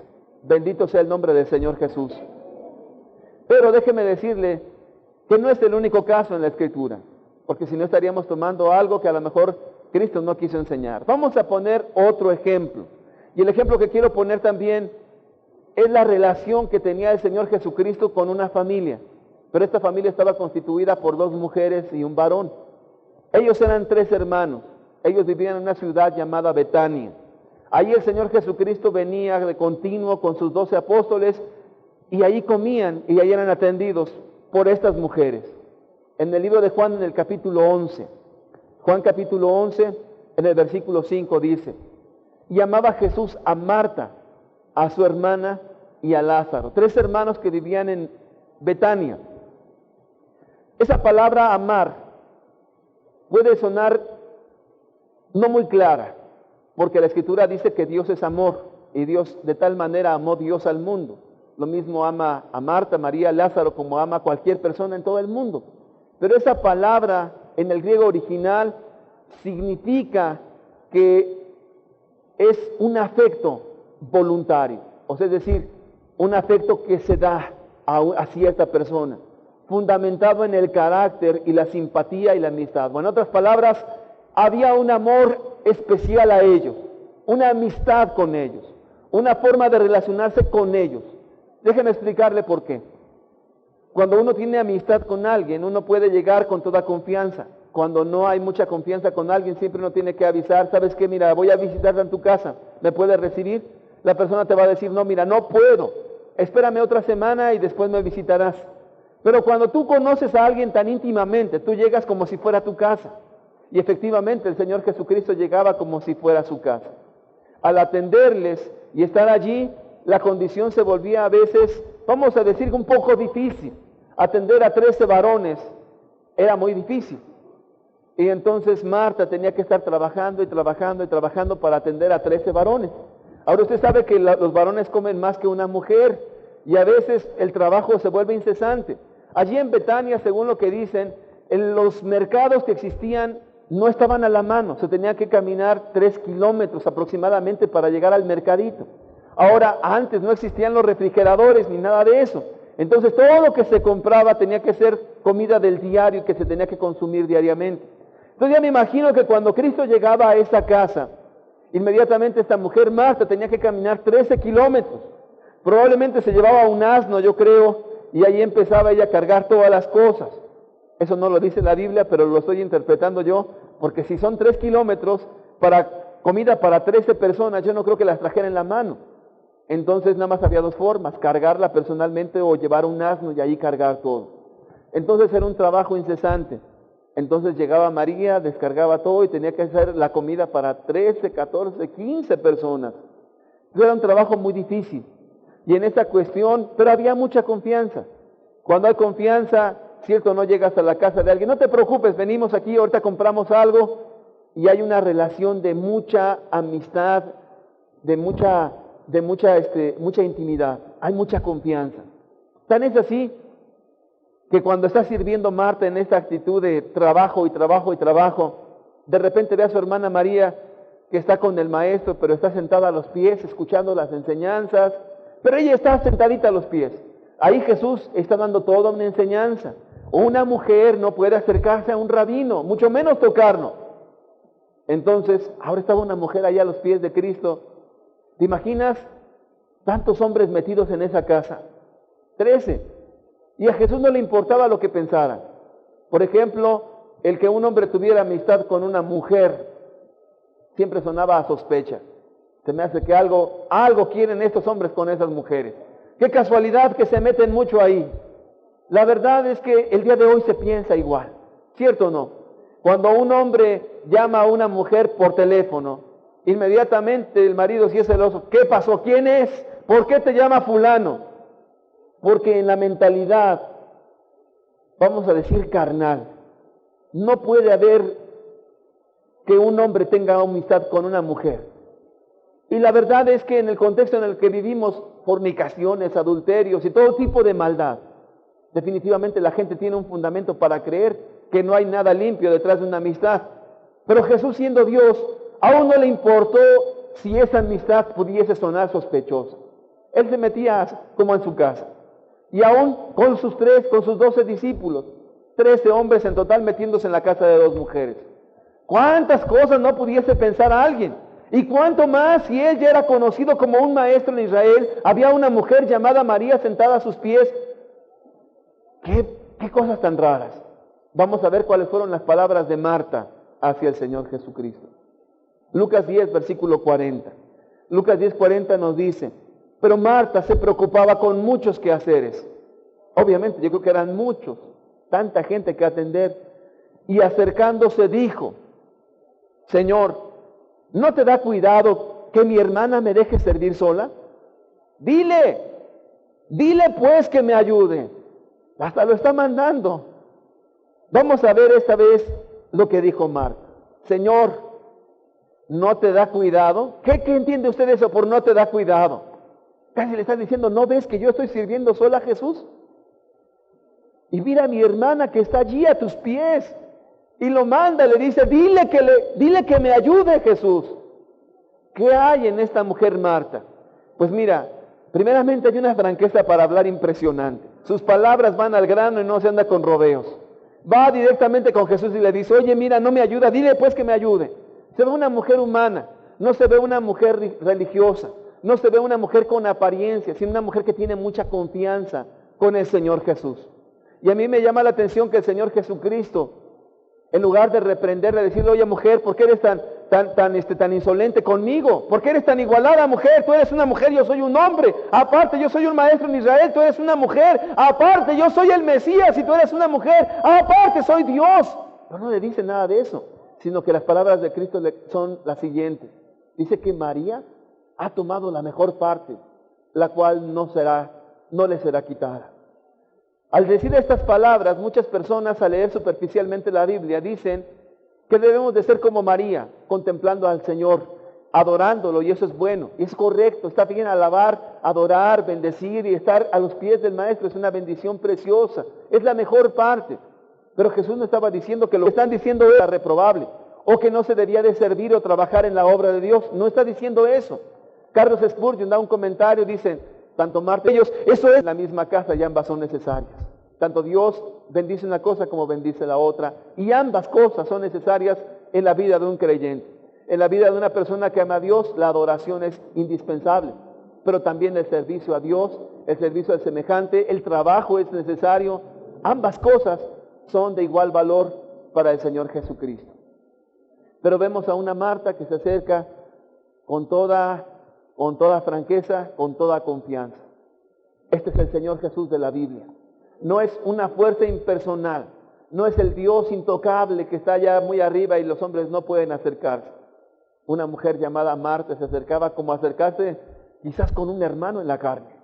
Bendito sea el nombre del Señor Jesús. Pero déjeme decirle que no es el único caso en la Escritura, porque si no estaríamos tomando algo que a lo mejor Cristo no quiso enseñar. Vamos a poner otro ejemplo. Y el ejemplo que quiero poner también es la relación que tenía el Señor Jesucristo con una familia. Pero esta familia estaba constituida por 2 mujeres y un varón. Ellos eran 3 hermanos. Ellos vivían en una ciudad llamada Betania. Ahí el Señor Jesucristo venía de continuo con sus 12 apóstoles y ahí comían y ahí eran atendidos por estas mujeres. En el libro de Juan, en el capítulo 11, Juan capítulo 11, en el versículo 5 dice: y amaba Jesús a Marta, a su hermana y a Lázaro, 3 hermanos que vivían en Betania. Esa palabra amar puede sonar no muy clara, porque la Escritura dice que Dios es amor, y Dios de tal manera amó Dios al mundo. Lo mismo ama a Marta, María, Lázaro, como ama a cualquier persona en todo el mundo. Pero esa palabra en el griego original significa que es un afecto voluntario, o sea, es decir, un afecto que se da a cierta persona, fundamentado en el carácter y la simpatía y la amistad. Bueno, en otras palabras, había un amor especial a ellos, una amistad con ellos, una forma de relacionarse con ellos. Déjeme explicarle por qué. Cuando uno tiene amistad con alguien, uno puede llegar con toda confianza. Cuando no hay mucha confianza con alguien, siempre uno tiene que avisar: ¿sabes qué? Mira, voy a visitarte en tu casa, ¿me puedes recibir? La persona te va a decir: no, mira, no puedo, espérame otra semana y después me visitarás. Pero cuando tú conoces a alguien tan íntimamente, tú llegas como si fuera tu casa. Y efectivamente el Señor Jesucristo llegaba como si fuera su casa. Al atenderles y estar allí, la condición se volvía a veces, vamos a decir, un poco difícil. Atender a 13 varones era muy difícil. Y entonces Marta tenía que estar trabajando y trabajando y trabajando para atender a 13 varones. Ahora usted sabe que los varones comen más que una mujer y a veces el trabajo se vuelve incesante. Allí en Betania, según lo que dicen, en los mercados que existían no estaban a la mano, se tenía que caminar 3 kilómetros aproximadamente para llegar al mercadito. Ahora, antes no existían los refrigeradores ni nada de eso. Entonces todo lo que se compraba tenía que ser comida del diario que se tenía que consumir diariamente. Entonces ya me imagino que cuando Cristo llegaba a esa casa, inmediatamente esta mujer Marta tenía que caminar 13 kilómetros. Probablemente se llevaba un asno, yo creo, y ahí empezaba ella a cargar todas las cosas. Eso no lo dice la Biblia, pero lo estoy interpretando yo, porque si son 3 kilómetros para comida para 13 personas, yo no creo que las trajera en la mano. Entonces nada más había 2 formas: cargarla personalmente o llevar un asno y ahí cargar todo. Entonces era un trabajo incesante. Entonces llegaba María, descargaba todo y tenía que hacer la comida para 13, 14, 15 personas. Entonces era un trabajo muy difícil. Y en esta cuestión, pero había mucha confianza. Cuando hay confianza, cierto, no llegas a la casa de alguien: no te preocupes, venimos aquí, ahorita compramos algo. Y hay una relación de mucha amistad, de mucha intimidad. Hay mucha confianza. Tan es así que cuando está sirviendo Marta en esta actitud de trabajo y trabajo y trabajo, de repente ve a su hermana María que está con el maestro, pero está sentada a los pies escuchando las enseñanzas, pero ella está sentadita a los pies. Ahí Jesús está dando toda una enseñanza. Una mujer no puede acercarse a un rabino, mucho menos tocarlo. Entonces, ahora estaba una mujer allá a los pies de Cristo. ¿Te imaginas tantos hombres metidos en esa casa? 13. Y a Jesús no le importaba lo que pensaran. Por ejemplo, el que un hombre tuviera amistad con una mujer siempre sonaba a sospecha. Se me hace que algo quieren estos hombres con esas mujeres. Qué casualidad que se meten mucho ahí. La verdad es que el día de hoy se piensa igual, ¿cierto o no? Cuando un hombre llama a una mujer por teléfono, inmediatamente el marido, si es celoso: ¿qué pasó? ¿Quién es? ¿Por qué te llama fulano? Porque en la mentalidad, vamos a decir carnal, no puede haber que un hombre tenga amistad con una mujer. Y la verdad es que en el contexto en el que vivimos, fornicaciones, adulterios y todo tipo de maldad. Definitivamente la gente tiene un fundamento para creer que no hay nada limpio detrás de una amistad. Pero Jesús, siendo Dios, aún no le importó si esa amistad pudiese sonar sospechosa. Él se metía como en su casa. Y aún con sus 12 discípulos, 13 hombres en total metiéndose en la casa de 2 mujeres. ¿Cuántas cosas no pudiese pensar alguien? Y cuánto más si él ya era conocido como un maestro en Israel, había una mujer llamada María sentada a sus pies. ¿Qué cosas tan raras? Vamos a ver cuáles fueron las palabras de Marta hacia el Señor Jesucristo. Lucas 10, versículo 40. Lucas 10, 40 nos dice: pero Marta se preocupaba con muchos quehaceres. Obviamente, yo creo que eran muchos, tanta gente que atender. Y acercándose dijo: Señor, ¿no te da cuidado que mi hermana me deje servir sola? Dile pues que me ayude. Hasta lo está mandando. Vamos a ver esta vez lo que dijo Marta. Señor, ¿no te da cuidado? ¿Qué entiende usted eso por no te da cuidado? Casi le está diciendo: ¿no ves que yo estoy sirviendo sola a Jesús? Y mira a mi hermana que está allí a tus pies. Y lo manda, le dice: dile que me ayude, Jesús. ¿Qué hay en esta mujer Marta? Pues mira, primeramente hay una franqueza para hablar impresionante. Sus palabras van al grano y no se anda con rodeos. Va directamente con Jesús y le dice: oye, mira, no me ayuda, dile pues que me ayude. Se ve una mujer humana, no se ve una mujer religiosa, no se ve una mujer con apariencia, sino una mujer que tiene mucha confianza con el Señor Jesús. Y a mí me llama la atención que el Señor Jesucristo, en lugar de reprenderle, decirle: oye mujer, ¿por qué eres tan insolente conmigo? ¿Por qué eres tan igualada, mujer? Tú eres una mujer, yo soy un hombre. Aparte, yo soy un maestro en Israel, tú eres una mujer. Aparte, yo soy el Mesías y tú eres una mujer. Aparte, soy Dios. Pero no le dice nada de eso, sino que las palabras de Cristo son las siguientes. Dice que María ha tomado la mejor parte, la cual no le será quitada. Al decir estas palabras, muchas personas, al leer superficialmente la Biblia, dicen que debemos de ser como María, contemplando al Señor, adorándolo, y eso es bueno, y es correcto. Está bien alabar, adorar, bendecir y estar a los pies del Maestro. Es una bendición preciosa, es la mejor parte. Pero Jesús no estaba diciendo que lo que están diciendo era reprobable, o que no se debía de servir o trabajar en la obra de Dios. No está diciendo eso. Carlos Spurgeon da un comentario, dice: tanto Marta y ellos, eso es la misma casa y ambas son necesarias. Tanto Dios bendice una cosa como bendice la otra, y ambas cosas son necesarias en la vida de un creyente. En la vida de una persona que ama a Dios, la adoración es indispensable, pero también el servicio a Dios, el servicio al semejante, el trabajo es necesario. Ambas cosas son de igual valor para el Señor Jesucristo. Pero vemos a una Marta que se acerca con toda franqueza, con toda confianza. Este es el Señor Jesús de la Biblia. No es una fuerza impersonal, no es el Dios intocable que está allá muy arriba y los hombres no pueden acercarse. Una mujer llamada Marta se acercaba como acercarse quizás con un hermano en la carne.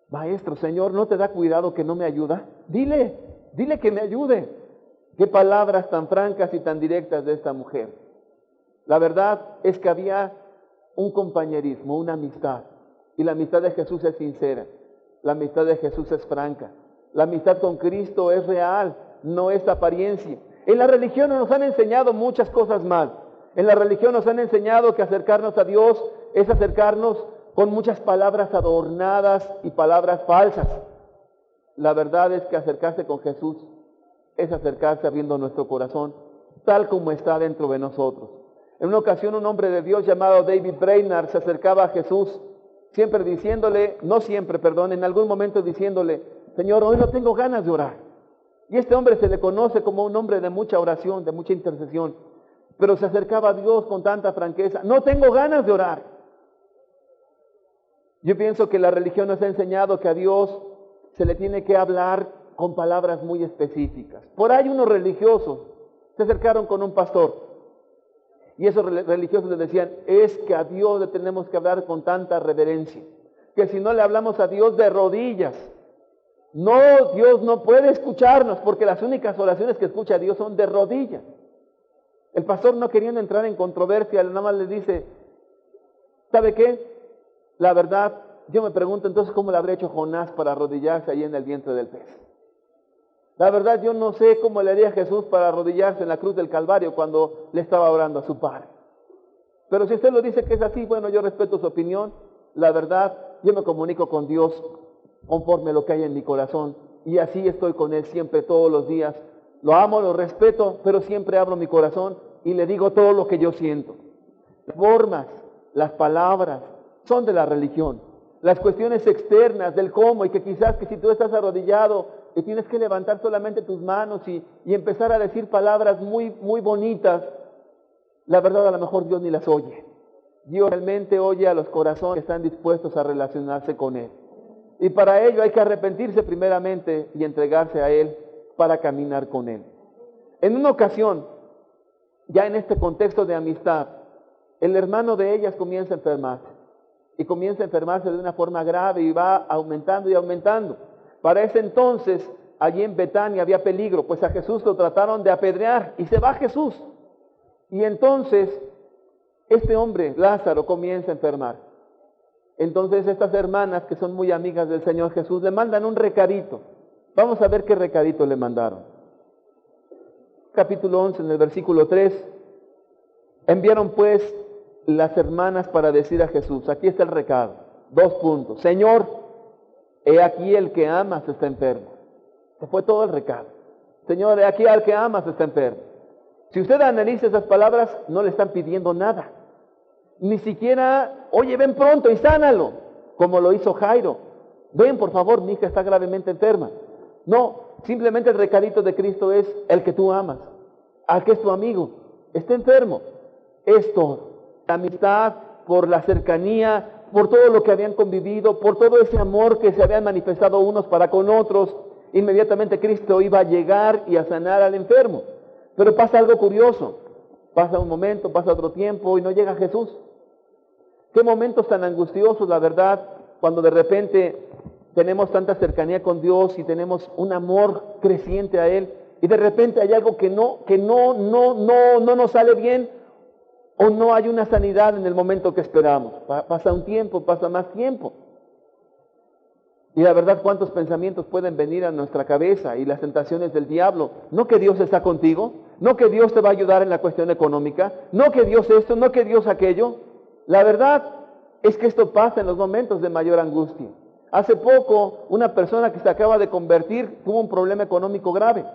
Maestro, Señor, ¿no te da cuidado que no me ayuda? Dile que me ayude. Qué palabras tan francas y tan directas de esta mujer. La verdad es que había un compañerismo, una amistad. Y la amistad de Jesús es sincera. La amistad de Jesús es franca. La amistad con Cristo es real, no es apariencia. En la religión nos han enseñado muchas cosas mal. En la religión nos han enseñado que acercarnos a Dios es acercarnos con muchas palabras adornadas y palabras falsas. La verdad es que acercarse con Jesús es acercarse abriendo nuestro corazón, tal como está dentro de nosotros. En una ocasión un hombre de Dios llamado David Brainerd se acercaba a Jesús, en algún momento diciéndole: Señor, hoy no tengo ganas de orar. Y este hombre se le conoce como un hombre de mucha oración, de mucha intercesión, pero se acercaba a Dios con tanta franqueza: no tengo ganas de orar. Yo pienso que la religión nos ha enseñado que a Dios se le tiene que hablar con palabras muy específicas. Por ahí unos religiosos se acercaron con un pastor y esos religiosos le decían: es que a Dios le tenemos que hablar con tanta reverencia, que si no le hablamos a Dios de rodillas, Dios no puede escucharnos, porque las únicas oraciones que escucha a Dios son de rodillas. El pastor, no queriendo entrar en controversia, nada más le dice: ¿sabe qué? La verdad yo me pregunto entonces cómo le habría hecho Jonás para arrodillarse ahí en el vientre del pez. La verdad, yo no sé cómo le haría Jesús para arrodillarse en la cruz del Calvario cuando le estaba orando a su Padre. Pero si usted lo dice que es así, bueno, yo respeto su opinión. La verdad, yo me comunico con Dios conforme a lo que hay en mi corazón. Y así estoy con Él siempre, todos los días. Lo amo, lo respeto, pero siempre abro mi corazón y le digo todo lo que yo siento. Las formas, las palabras, son de la religión. Las cuestiones externas del cómo, y que quizás que si tú estás arrodillado y tienes que levantar solamente tus manos y empezar a decir palabras muy bonitas, la verdad a lo mejor Dios ni las oye. Dios realmente oye a los corazones que están dispuestos a relacionarse con Él. Y para ello hay que arrepentirse primeramente y entregarse a Él para caminar con Él. En una ocasión, ya en este contexto de amistad, el hermano de ellas comienza a enfermarse. Y comienza a enfermarse de una forma grave y va aumentando y aumentando. Para ese entonces, allí en Betania había peligro, pues a Jesús lo trataron de apedrear y se va Jesús. Y entonces, este hombre, Lázaro, comienza a enfermar. Entonces estas hermanas, que son muy amigas del Señor Jesús, le mandan un recadito. Vamos a ver qué recadito le mandaron. Capítulo 11, en el versículo 3. Enviaron pues las hermanas para decir a Jesús, aquí está el recado, 2 puntos. Señor, he aquí el que amas está enfermo. Se fue todo el recado. Señor, he aquí al que amas está enfermo. Si usted analiza esas palabras, no le están pidiendo nada. Ni siquiera, oye, ven pronto y sánalo, como lo hizo Jairo. Ven, por favor, mi hija está gravemente enferma. No, simplemente el recadito de Cristo es el que tú amas, al que es tu amigo, está enfermo. Es todo. La amistad, por la cercanía, por todo lo que habían convivido, por todo ese amor que se habían manifestado unos para con otros, inmediatamente Cristo iba a llegar y a sanar al enfermo. Pero pasa algo curioso, pasa un momento, pasa otro tiempo y no llega Jesús. Qué momentos tan angustiosos, la verdad, cuando de repente tenemos tanta cercanía con Dios y tenemos un amor creciente a Él y de repente hay algo que no nos sale bien o no hay una sanidad en el momento que esperamos. Pasa un tiempo, pasa más tiempo. Y la verdad, ¿cuántos pensamientos pueden venir a nuestra cabeza y las tentaciones del diablo? No que Dios está contigo, no que Dios te va a ayudar en la cuestión económica, no que Dios esto, no que Dios aquello. La verdad es que esto pasa en los momentos de mayor angustia. Hace poco, una persona que se acaba de convertir tuvo un problema económico grave.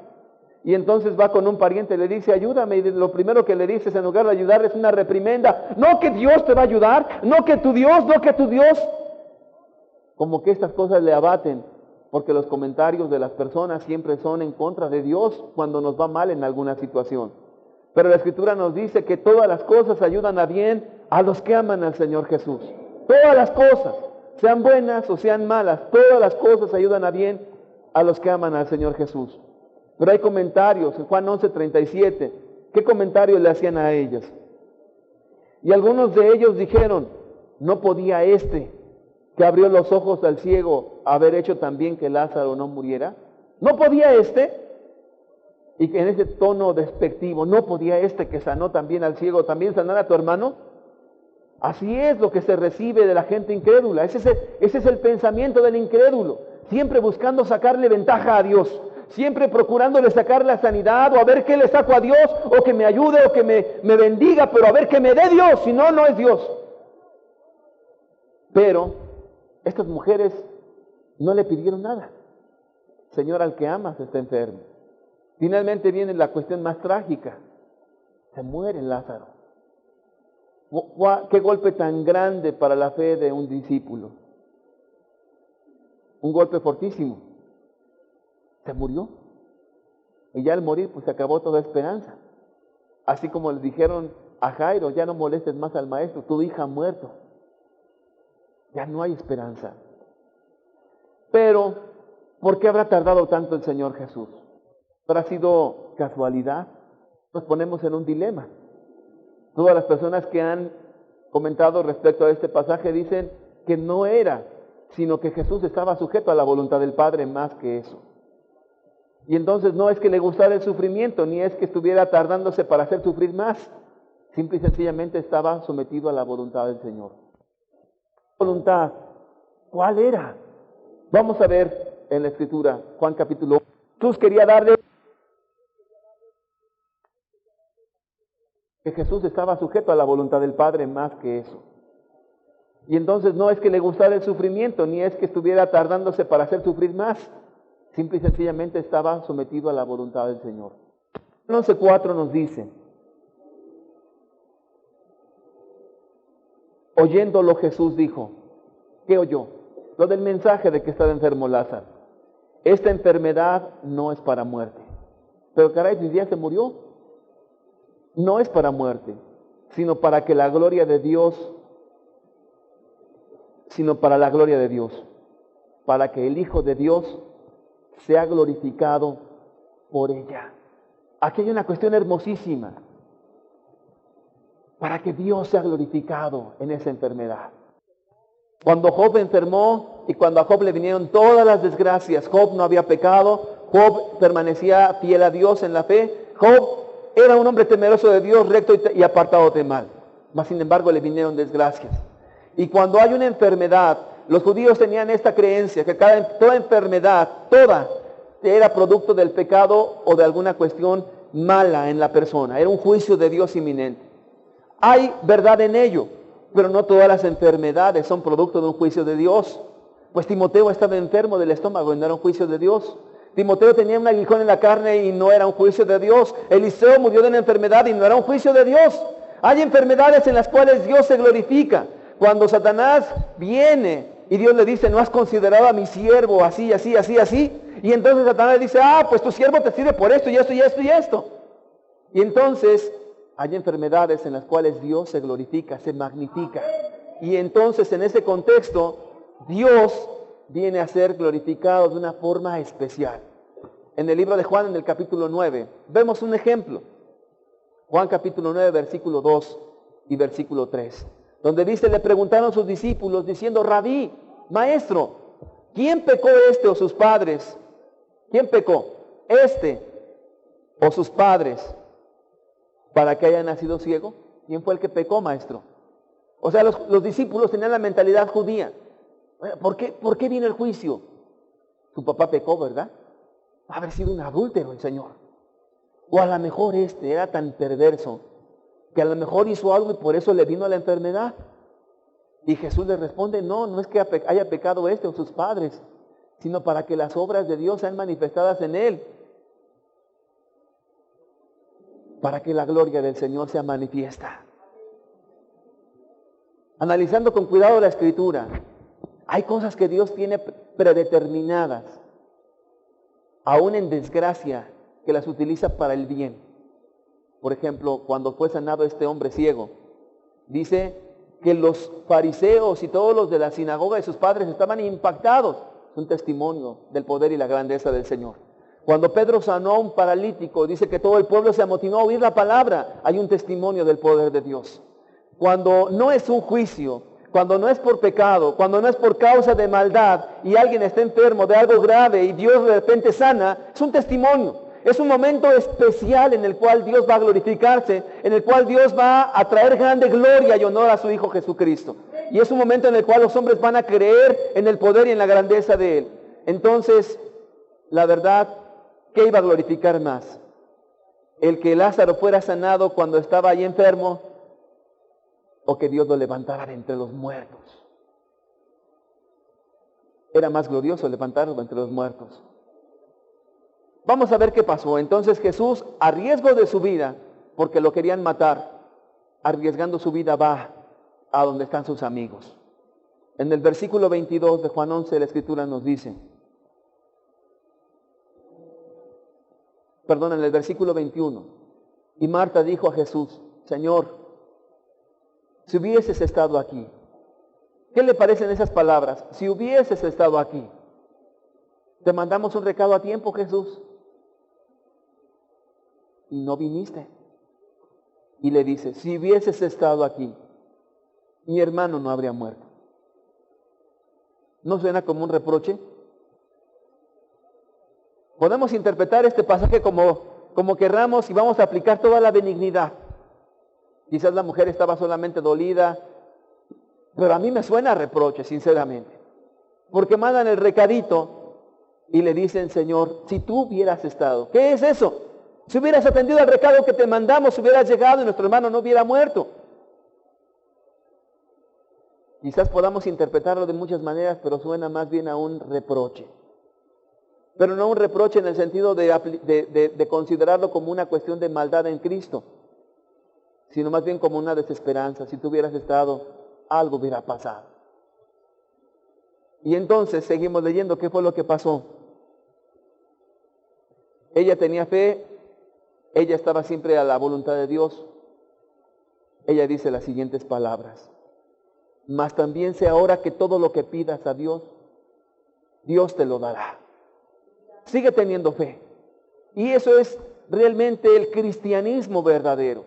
Y entonces va con un pariente y le dice, ayúdame. Y lo primero que le dices, en lugar de ayudarle, es una reprimenda. No que Dios te va a ayudar, no que tu Dios, no que tu Dios. Como que estas cosas le abaten, porque los comentarios de las personas siempre son en contra de Dios cuando nos va mal en alguna situación. Pero la Escritura nos dice que todas las cosas ayudan a bien a los que aman al Señor Jesús. Todas las cosas, sean buenas o sean malas, todas las cosas ayudan a bien a los que aman al Señor Jesús. Pero hay comentarios, en Juan 11:37, ¿qué comentarios le hacían a ellas? Y algunos de ellos dijeron, no podía que abrió los ojos al ciego, haber hecho también que Lázaro no muriera. ¿No podía Y que en ese tono despectivo, ¿no podía que sanó también al ciego, también sanar a tu hermano? Así es lo que se recibe de la gente incrédula. Ese es el pensamiento del incrédulo. Siempre buscando sacarle ventaja a Dios. Siempre procurándole sacar la sanidad, o a ver qué le saco a Dios, o que me ayude, o que me bendiga, pero a ver qué me dé Dios, si no, no es Dios. Pero estas mujeres no le pidieron nada. Señor, al que amas está enfermo. Finalmente viene la cuestión más trágica. Se muere Lázaro. ¡Qué golpe tan grande para la fe de un discípulo! Un golpe fortísimo. Se murió. Y ya al morir, pues se acabó toda esperanza. Así como le dijeron a Jairo, ya no molestes más al maestro, tu hija ha muerto. Ya no hay esperanza. Pero, ¿por qué habrá tardado tanto el Señor Jesús? ¿Habrá sido casualidad? Nos ponemos en un dilema. Todas las personas que han comentado respecto a este pasaje dicen que no era, sino que Jesús estaba sujeto a la voluntad del Padre más que eso. Y entonces no es que le gustara el sufrimiento, ni es que estuviera tardándose para hacer sufrir más. Simple y sencillamente estaba sometido a la voluntad del Señor. Voluntad ¿Cuál era? Vamos a ver en la Escritura, Juan capítulo 1. Jesús quería darle que Jesús estaba sujeto a la voluntad del Padre más que eso. Y entonces no es que le gustara el sufrimiento, ni es que estuviera tardándose para hacer sufrir más. Simple y sencillamente estaba sometido a la voluntad del Señor. 11:4 nos dice: oyéndolo Jesús dijo, ¿qué oyó? Lo del mensaje de que estaba enfermo Lázaro. Esta enfermedad no es para muerte. Pero caray, si ya se murió. No es para muerte, sino para que la gloria de Dios, para que el Hijo de Dios sea glorificado por ella. Aquí hay una cuestión hermosísima. Para que Dios sea glorificado en esa enfermedad. Cuando Job enfermó y cuando a Job le vinieron todas las desgracias, Job no había pecado, Job permanecía fiel a Dios en la fe, Job era un hombre temeroso de Dios, recto y apartado de mal. Mas sin embargo le vinieron desgracias. Y cuando hay una enfermedad, los judíos tenían esta creencia, que toda enfermedad, toda, era producto del pecado o de alguna cuestión mala en la persona. Era un juicio de Dios inminente. Hay verdad en ello, pero no todas las enfermedades son producto de un juicio de Dios. Pues Timoteo estaba enfermo del estómago y no era un juicio de Dios. Timoteo tenía un aguijón en la carne y no era un juicio de Dios. Eliseo murió de una enfermedad y no era un juicio de Dios. Hay enfermedades en las cuales Dios se glorifica. Cuando Satanás viene y Dios le dice, no has considerado a mi siervo así, así, así, así. Y entonces Satanás le dice, pues tu siervo te sirve por esto y esto y esto y esto. Y entonces hay enfermedades en las cuales Dios se glorifica, se magnifica. Y entonces en ese contexto, Dios viene a ser glorificado de una forma especial. En el libro de Juan, en el capítulo 9, vemos un ejemplo. Juan capítulo 9, versículo 2 y versículo 3. Donde dice, le preguntaron sus discípulos diciendo, Rabí, maestro, ¿quién pecó este o sus padres? ¿Quién pecó? ¿Este o sus padres para que haya nacido ciego? ¿Quién fue el que pecó, maestro? O sea, los discípulos tenían la mentalidad judía. ¿Por qué vino el juicio? Su papá pecó, ¿verdad? Va a haber sido un adúltero el Señor. O a lo mejor este era tan perverso que a lo mejor hizo algo y por eso le vino la enfermedad. Y Jesús le responde, no es que haya pecado este o sus padres, sino para que las obras de Dios sean manifestadas en él. Para que la gloria del Señor sea manifiesta. Analizando con cuidado la Escritura, hay cosas que Dios tiene predeterminadas, aún en desgracia, que las utiliza para el bien. Por ejemplo, cuando fue sanado este hombre ciego, dice que los fariseos y todos los de la sinagoga de sus padres estaban impactados. Es un testimonio del poder y la grandeza del Señor. Cuando Pedro sanó a un paralítico, dice que todo el pueblo se amotinó a oír la palabra. Hay un testimonio del poder de Dios. Cuando no es un juicio, cuando no es por pecado, cuando no es por causa de maldad y alguien está enfermo de algo grave y Dios de repente sana, es un testimonio. Es un momento especial en el cual Dios va a glorificarse, en el cual Dios va a traer grande gloria y honor a su Hijo Jesucristo. Y es un momento en el cual los hombres van a creer en el poder y en la grandeza de Él. Entonces, la verdad, ¿qué iba a glorificar más? ¿El que Lázaro fuera sanado cuando estaba ahí enfermo? ¿O que Dios lo levantara de entre los muertos? Era más glorioso levantarlo de entre los muertos. Vamos a ver qué pasó. Entonces Jesús, a riesgo de su vida, porque lo querían matar, arriesgando su vida, va a donde están sus amigos. En el versículo 22 de Juan 11, la Escritura nos dice, en el versículo 21, y Marta dijo a Jesús, Señor, si hubieses estado aquí. ¿Qué le parecen esas palabras? Si hubieses estado aquí. Te mandamos un recado a tiempo, Jesús. Y no viniste. Y le dice, si hubieses estado aquí, mi hermano no habría muerto. ¿No suena como un reproche? Podemos interpretar este pasaje como querramos y vamos a aplicar toda la benignidad. Quizás la mujer estaba solamente dolida, pero a mí me suena a reproche, sinceramente. porque mandan el recadito y le dicen, Señor, si tú hubieras estado, ¿qué es eso? Si hubieras atendido al recado que te mandamos, hubieras llegado y nuestro hermano no hubiera muerto. Quizás podamos interpretarlo de muchas maneras, pero suena más bien a un reproche. Pero no un reproche en el sentido de considerarlo como una cuestión de maldad en Cristo, sino más bien como una desesperanza. Si tú hubieras estado, algo hubiera pasado. Y entonces seguimos leyendo qué fue lo que pasó. Ella tenía fe, ella estaba siempre a la voluntad de Dios. Ella dice las siguientes palabras: mas también sé ahora que todo lo que pidas a Dios, Dios te lo dará. Sigue teniendo fe. Y eso es realmente el cristianismo verdadero.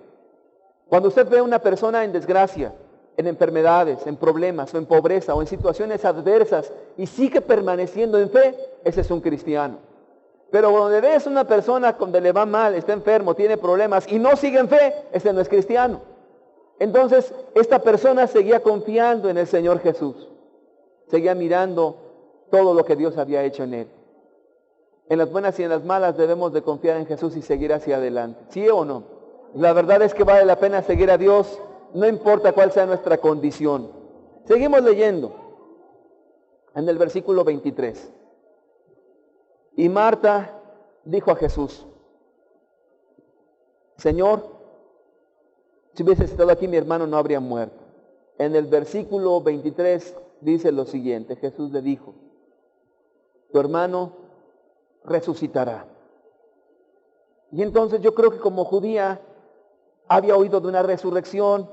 Cuando usted ve a una persona en desgracia, en enfermedades, en problemas, o en pobreza, o en situaciones adversas, y sigue permaneciendo en fe, ese es un cristiano. Pero donde ves una persona donde le va mal, está enfermo, tiene problemas, y no sigue en fe, ese no es cristiano. Entonces, esta persona seguía confiando en el Señor Jesús. Seguía mirando todo lo que Dios había hecho en él. En las buenas y en las malas debemos de confiar en Jesús y seguir hacia adelante. ¿Sí o no? La verdad es que vale la pena seguir a Dios, no importa cuál sea nuestra condición. Seguimos leyendo en el versículo 23. Y Marta dijo a Jesús: Señor, si hubieses estado aquí, mi hermano no habría muerto. En el versículo 23 dice lo siguiente: Jesús le dijo, tu hermano resucitará. Y entonces yo creo que como judía había oído de una resurrección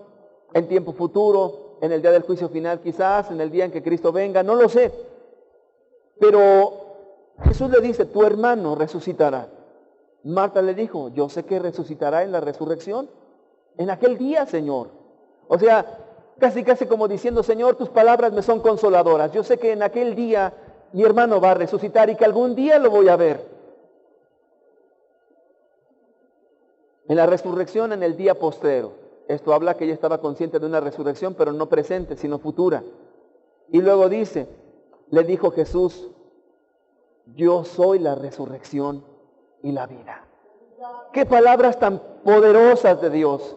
en tiempo futuro, en el día del juicio final quizás, en el día en que Cristo venga, no lo sé. Pero Jesús le dice, tu hermano resucitará. Marta le dijo, yo sé que resucitará en la resurrección, en aquel día, Señor. O sea, casi como diciendo, Señor, tus palabras me son consoladoras. Yo sé que en aquel día mi hermano va a resucitar y que algún día lo voy a ver. En la resurrección, en el día postrero. Esto habla que ella estaba consciente de una resurrección, pero no presente, sino futura. Y luego dice, le dijo Jesús, yo soy la resurrección y la vida. Qué palabras tan poderosas de Dios.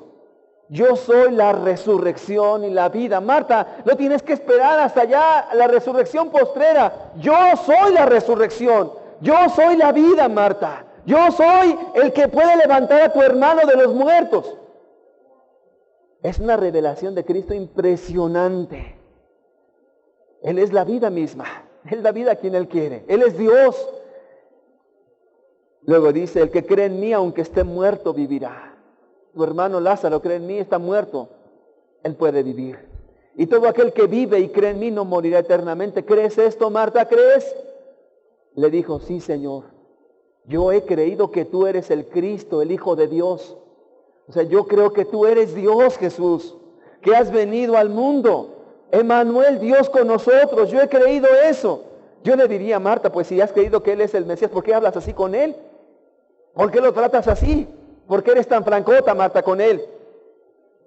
Yo soy la resurrección y la vida. Marta, no tienes que esperar hasta allá la resurrección postrera. Yo soy la resurrección. Yo soy la vida, Marta. Yo soy el que puede levantar a tu hermano de los muertos. Es una revelación de Cristo impresionante. Él es la vida misma. Él da vida a quien Él quiere. Él es Dios. Luego dice, el que cree en mí, aunque esté muerto, vivirá. Tu hermano Lázaro cree en mí, está muerto. Él puede vivir. Y todo aquel que vive y cree en mí no morirá eternamente. ¿Crees esto, Marta? ¿Crees? Le dijo, sí, Señor. Yo he creído que tú eres el Cristo, el Hijo de Dios. O sea, yo creo que tú eres Dios, Jesús, que has venido al mundo. Emmanuel, Dios con nosotros. Yo he creído eso. Yo le diría a Marta, pues si has creído que Él es el Mesías, ¿por qué hablas así con Él? ¿Por qué lo tratas así? ¿Por qué eres tan francota, Marta, con Él?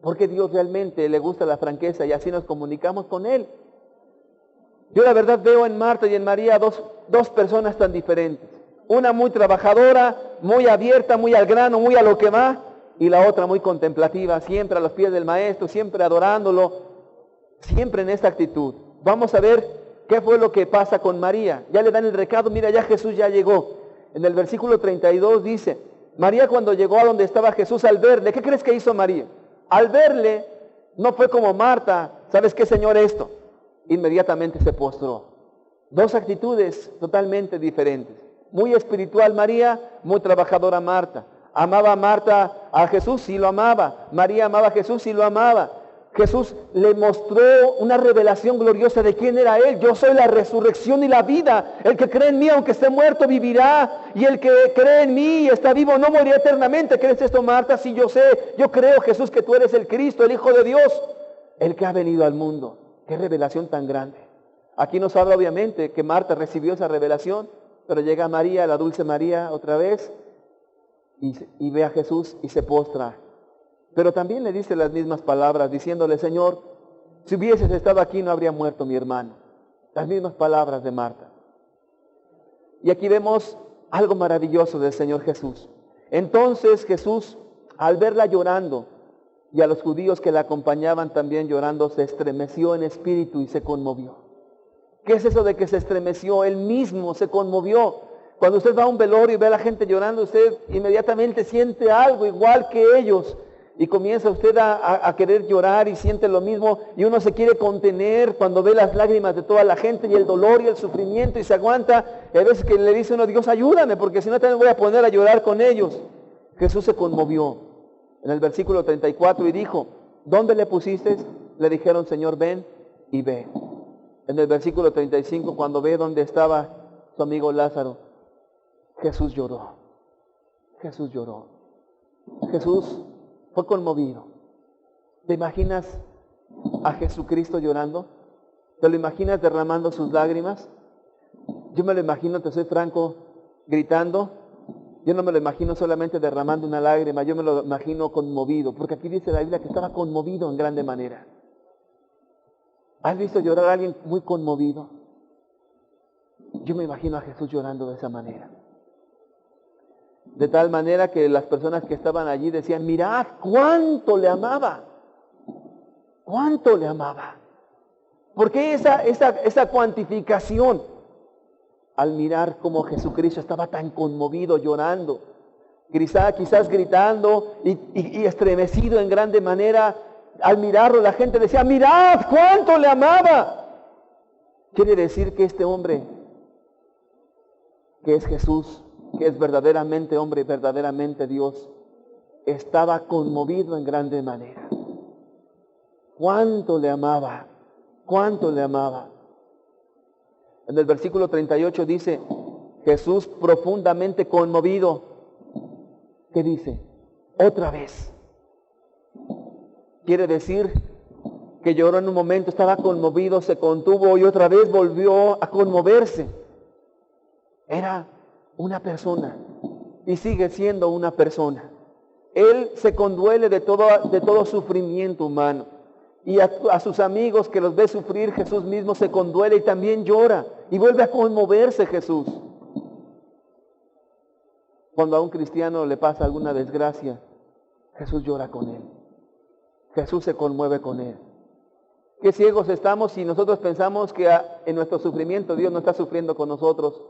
Porque Dios realmente le gusta la franqueza y así nos comunicamos con Él. Yo la verdad veo en Marta y en María dos personas tan diferentes. Una muy trabajadora, muy abierta, muy al grano, muy a lo que va. Y la otra muy contemplativa, siempre a los pies del Maestro, siempre adorándolo. Siempre en esta actitud. Vamos a ver qué fue lo que pasa con María. Ya le dan el recado, mira, ya Jesús ya llegó. En el versículo 32 dice, María cuando llegó a donde estaba Jesús al verle, ¿qué crees que hizo María? Al verle, no fue como Marta, ¿sabes qué, Señor, esto? Inmediatamente se postró. Dos actitudes totalmente diferentes. Muy espiritual María, muy trabajadora Marta. ¿Amaba Marta a Jesús? Sí lo amaba. María amaba a Jesús? Sí lo amaba. Jesús le mostró una revelación gloriosa de quién era Él. Yo soy la resurrección y la vida. El que cree en mí, aunque esté muerto, vivirá. Y el que cree en mí y está vivo, no morirá eternamente. ¿Crees esto, Marta? Sí, yo sé. Yo creo, Jesús, que tú eres el Cristo, el Hijo de Dios. El que ha venido al mundo. Qué revelación tan grande. Aquí nos habla, obviamente, que Marta recibió esa revelación. Pero llega María, la dulce María, otra vez. Y ve a Jesús y se postra. Pero también le dice las mismas palabras, diciéndole, Señor, si hubieses estado aquí no habría muerto mi hermano. Las mismas palabras de Marta. Y aquí vemos algo maravilloso del Señor Jesús. Entonces Jesús, al verla llorando, y a los judíos que la acompañaban también llorando, se estremeció en espíritu y se conmovió. ¿Qué es eso de que se estremeció? Él mismo se conmovió. Cuando usted va a un velorio y ve a la gente llorando, usted inmediatamente siente algo igual que ellos. Y comienza usted a querer llorar y siente lo mismo. Y uno se quiere contener cuando ve las lágrimas de toda la gente y el dolor y el sufrimiento y se aguanta. Y hay veces que le dice uno, Dios ayúdame, porque si no también voy a poner a llorar con ellos. Jesús se conmovió en el versículo 34 y dijo, ¿dónde le pusiste? Le dijeron, Señor, ven y ve. En el versículo 35, cuando ve dónde estaba su amigo Lázaro, Jesús lloró. Jesús lloró. Jesús fue conmovido. ¿Te imaginas a Jesucristo llorando? ¿Te lo imaginas derramando sus lágrimas? Yo me lo imagino, te soy franco, gritando. Yo no me lo imagino solamente derramando una lágrima, yo me lo imagino conmovido, porque aquí dice la Biblia que estaba conmovido en grande manera. ¿Has visto llorar a alguien muy conmovido? Yo me imagino a Jesús llorando de esa manera. De tal manera que las personas que estaban allí decían, mirad cuánto le amaba. Cuánto le amaba. ¿Por qué esa cuantificación? Al mirar cómo Jesucristo estaba tan conmovido, llorando, quizás gritando y estremecido en grande manera. Al mirarlo la gente decía, mirad cuánto le amaba. Quiere decir que este hombre, que es Jesús, que es verdaderamente hombre y verdaderamente Dios, estaba conmovido en grande manera. Cuánto le amaba, cuánto le amaba. En el versículo 38 dice, Jesús profundamente conmovido. ¿Qué dice? Otra vez. Quiere decir que lloró en un momento, estaba conmovido, se contuvo y otra vez volvió a conmoverse. Era una persona y sigue siendo una persona. Él se conduele de todo sufrimiento humano. Y a sus amigos que los ve sufrir, Jesús mismo se conduele y también llora. Y vuelve a conmoverse Jesús. Cuando a un cristiano le pasa alguna desgracia, Jesús llora con él. Jesús se conmueve con él. Qué ciegos estamos si nosotros pensamos que en nuestro sufrimiento Dios no está sufriendo con nosotros.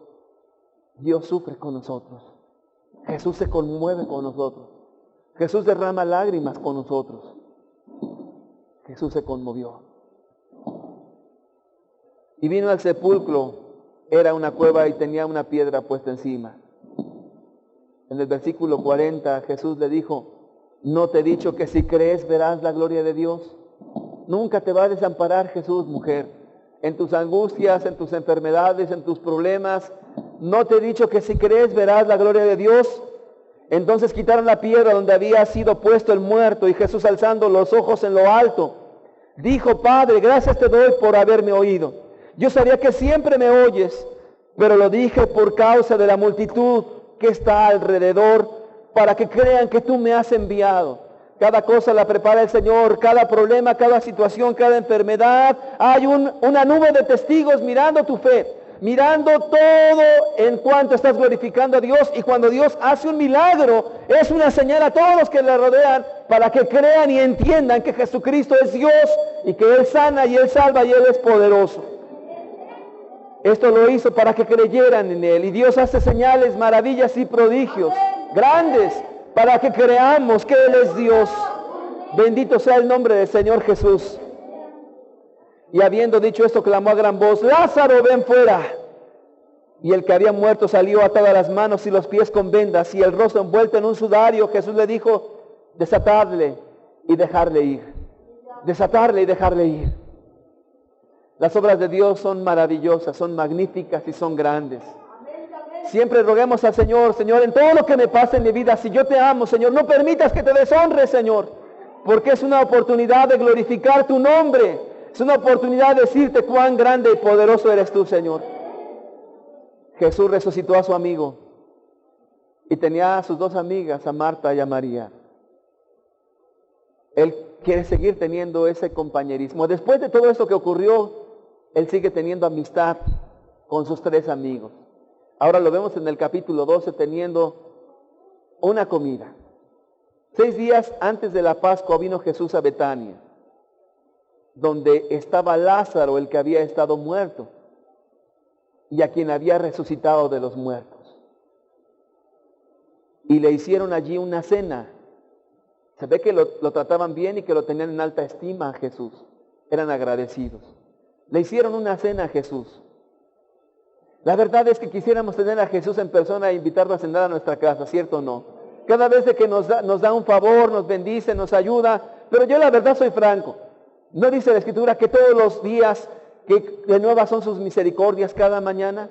Dios sufre con nosotros. Jesús se conmueve con nosotros. Jesús derrama lágrimas con nosotros. Jesús se conmovió. Y vino al sepulcro. Era una cueva y tenía una piedra puesta encima. En el versículo 40 Jesús le dijo, ¿no te he dicho que si crees verás la gloria de Dios? Nunca te va a desamparar Jesús, mujer. En tus angustias, en tus enfermedades, en tus problemas. ¿No te he dicho que si crees verás la gloria de Dios? Entonces quitaron la piedra donde había sido puesto el muerto y Jesús, alzando los ojos en lo alto, dijo, Padre, gracias te doy por haberme oído. Yo sabía que siempre me oyes, pero lo dije por causa de la multitud que está alrededor, para que crean que tú me has enviado. Cada cosa la prepara el Señor, cada problema, cada situación, cada enfermedad. Hay una nube de testigos mirando tu fe, mirando todo en cuanto estás glorificando a Dios. Y cuando Dios hace un milagro, es una señal a todos los que le rodean, para que crean y entiendan que Jesucristo es Dios y que Él sana y Él salva y Él es poderoso. Esto lo hizo para que creyeran en Él. Y Dios hace señales, maravillas y prodigios grandes para que creamos que Él es Dios. Bendito sea el nombre del Señor Jesús. Y habiendo dicho esto, clamó a gran voz, Lázaro, ven fuera. Y el que había muerto salió atado a las manos y los pies con vendas y el rostro envuelto en un sudario. Jesús le dijo, desatarle y dejarle ir. Desatarle y dejarle ir. Las obras de Dios son maravillosas, son magníficas y son grandes. Siempre roguemos al Señor, Señor, en todo lo que me pase en mi vida, si yo te amo, Señor, no permitas que te deshonre, Señor, porque es una oportunidad de glorificar tu nombre. Es una oportunidad de decirte cuán grande y poderoso eres tú, Señor. Jesús resucitó a su amigo y tenía a sus dos amigas, a Marta y a María. Él quiere seguir teniendo ese compañerismo. Después de todo esto que ocurrió, él sigue teniendo amistad con sus 3 amigos. Ahora lo vemos en el capítulo 12 teniendo una comida. 6 días antes de la Pascua vino Jesús a Betania, donde estaba Lázaro, el que había estado muerto, y a quien había resucitado de los muertos. Y le hicieron allí una cena. Se ve que lo trataban bien y que lo tenían en alta estima a Jesús. Eran agradecidos. Le hicieron una cena a Jesús. La verdad es que quisiéramos tener a Jesús en persona e invitarlo a cenar a nuestra casa, ¿cierto o no? Cada vez que nos da un favor, nos bendice, nos ayuda. Pero yo la verdad soy franco. ¿No dice la Escritura que todos los días, que de nuevas son sus misericordias cada mañana?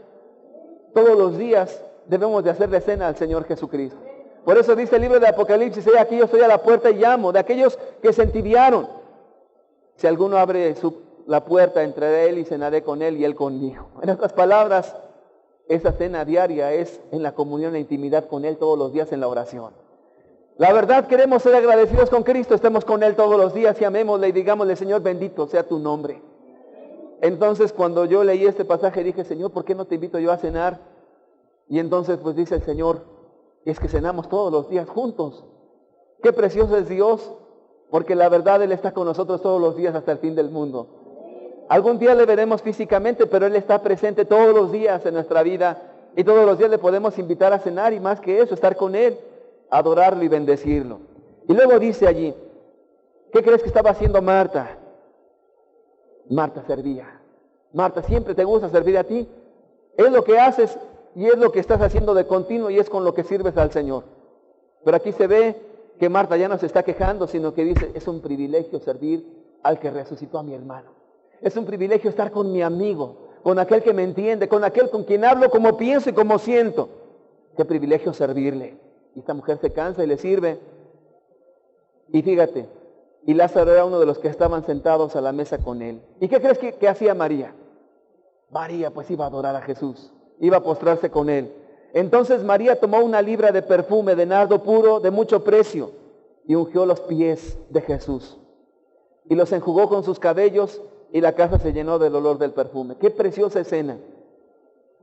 Todos los días debemos de hacerle cena al Señor Jesucristo. Por eso dice el libro de Apocalipsis: he aquí yo estoy a la puerta y llamo, de aquellos que se entibiaron. Si alguno abre la puerta, entraré a él y cenaré con él y él conmigo. En otras palabras, esa cena diaria es en la comunión e intimidad con él todos los días en la oración. La verdad, queremos ser agradecidos con Cristo, estemos con él todos los días y amémosle y digámosle: Señor, bendito sea tu nombre. Entonces, cuando yo leí este pasaje, dije: Señor, ¿por qué no te invito yo a cenar? Y entonces pues dice el Señor: es que cenamos todos los días juntos. Qué precioso es Dios, porque la verdad Él está con nosotros todos los días hasta el fin del mundo. Algún día le veremos físicamente, pero Él está presente todos los días en nuestra vida y todos los días le podemos invitar a cenar y más que eso, estar con Él, adorarlo y bendecirlo. Y luego dice allí: ¿qué crees que estaba haciendo Marta? Marta servía. Marta, siempre te gusta servir a ti. Es lo que haces y es lo que estás haciendo de continuo y es con lo que sirves al Señor. Pero aquí se ve que Marta ya no se está quejando, sino que dice: es un privilegio servir al que resucitó a mi hermano. Es un privilegio estar con mi amigo, con aquel que me entiende, con aquel con quien hablo como pienso y como siento. Qué privilegio servirle. Y esta mujer se cansa y le sirve. Y fíjate, y Lázaro era uno de los que estaban sentados a la mesa con él. ¿Y qué crees que hacía María? María pues iba a adorar a Jesús, iba a postrarse con él. Entonces María tomó una libra de perfume de nardo puro de mucho precio y ungió los pies de Jesús y los enjugó con sus cabellos y la casa se llenó del olor del perfume. Qué preciosa escena.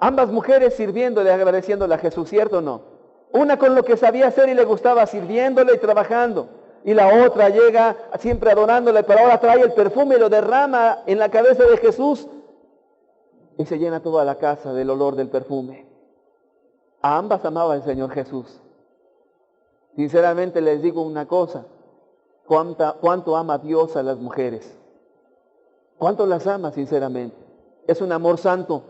Ambas mujeres sirviéndole, agradeciéndole a Jesús, ¿cierto o no? Una con lo que sabía hacer y le gustaba, sirviéndole y trabajando. Y la otra llega siempre adorándole, pero ahora trae el perfume y lo derrama en la cabeza de Jesús y se llena toda la casa del olor del perfume. A ambas amaba el Señor Jesús. Sinceramente les digo una cosa: cuánto ama Dios a las mujeres. Cuánto las ama sinceramente. Es un amor santo,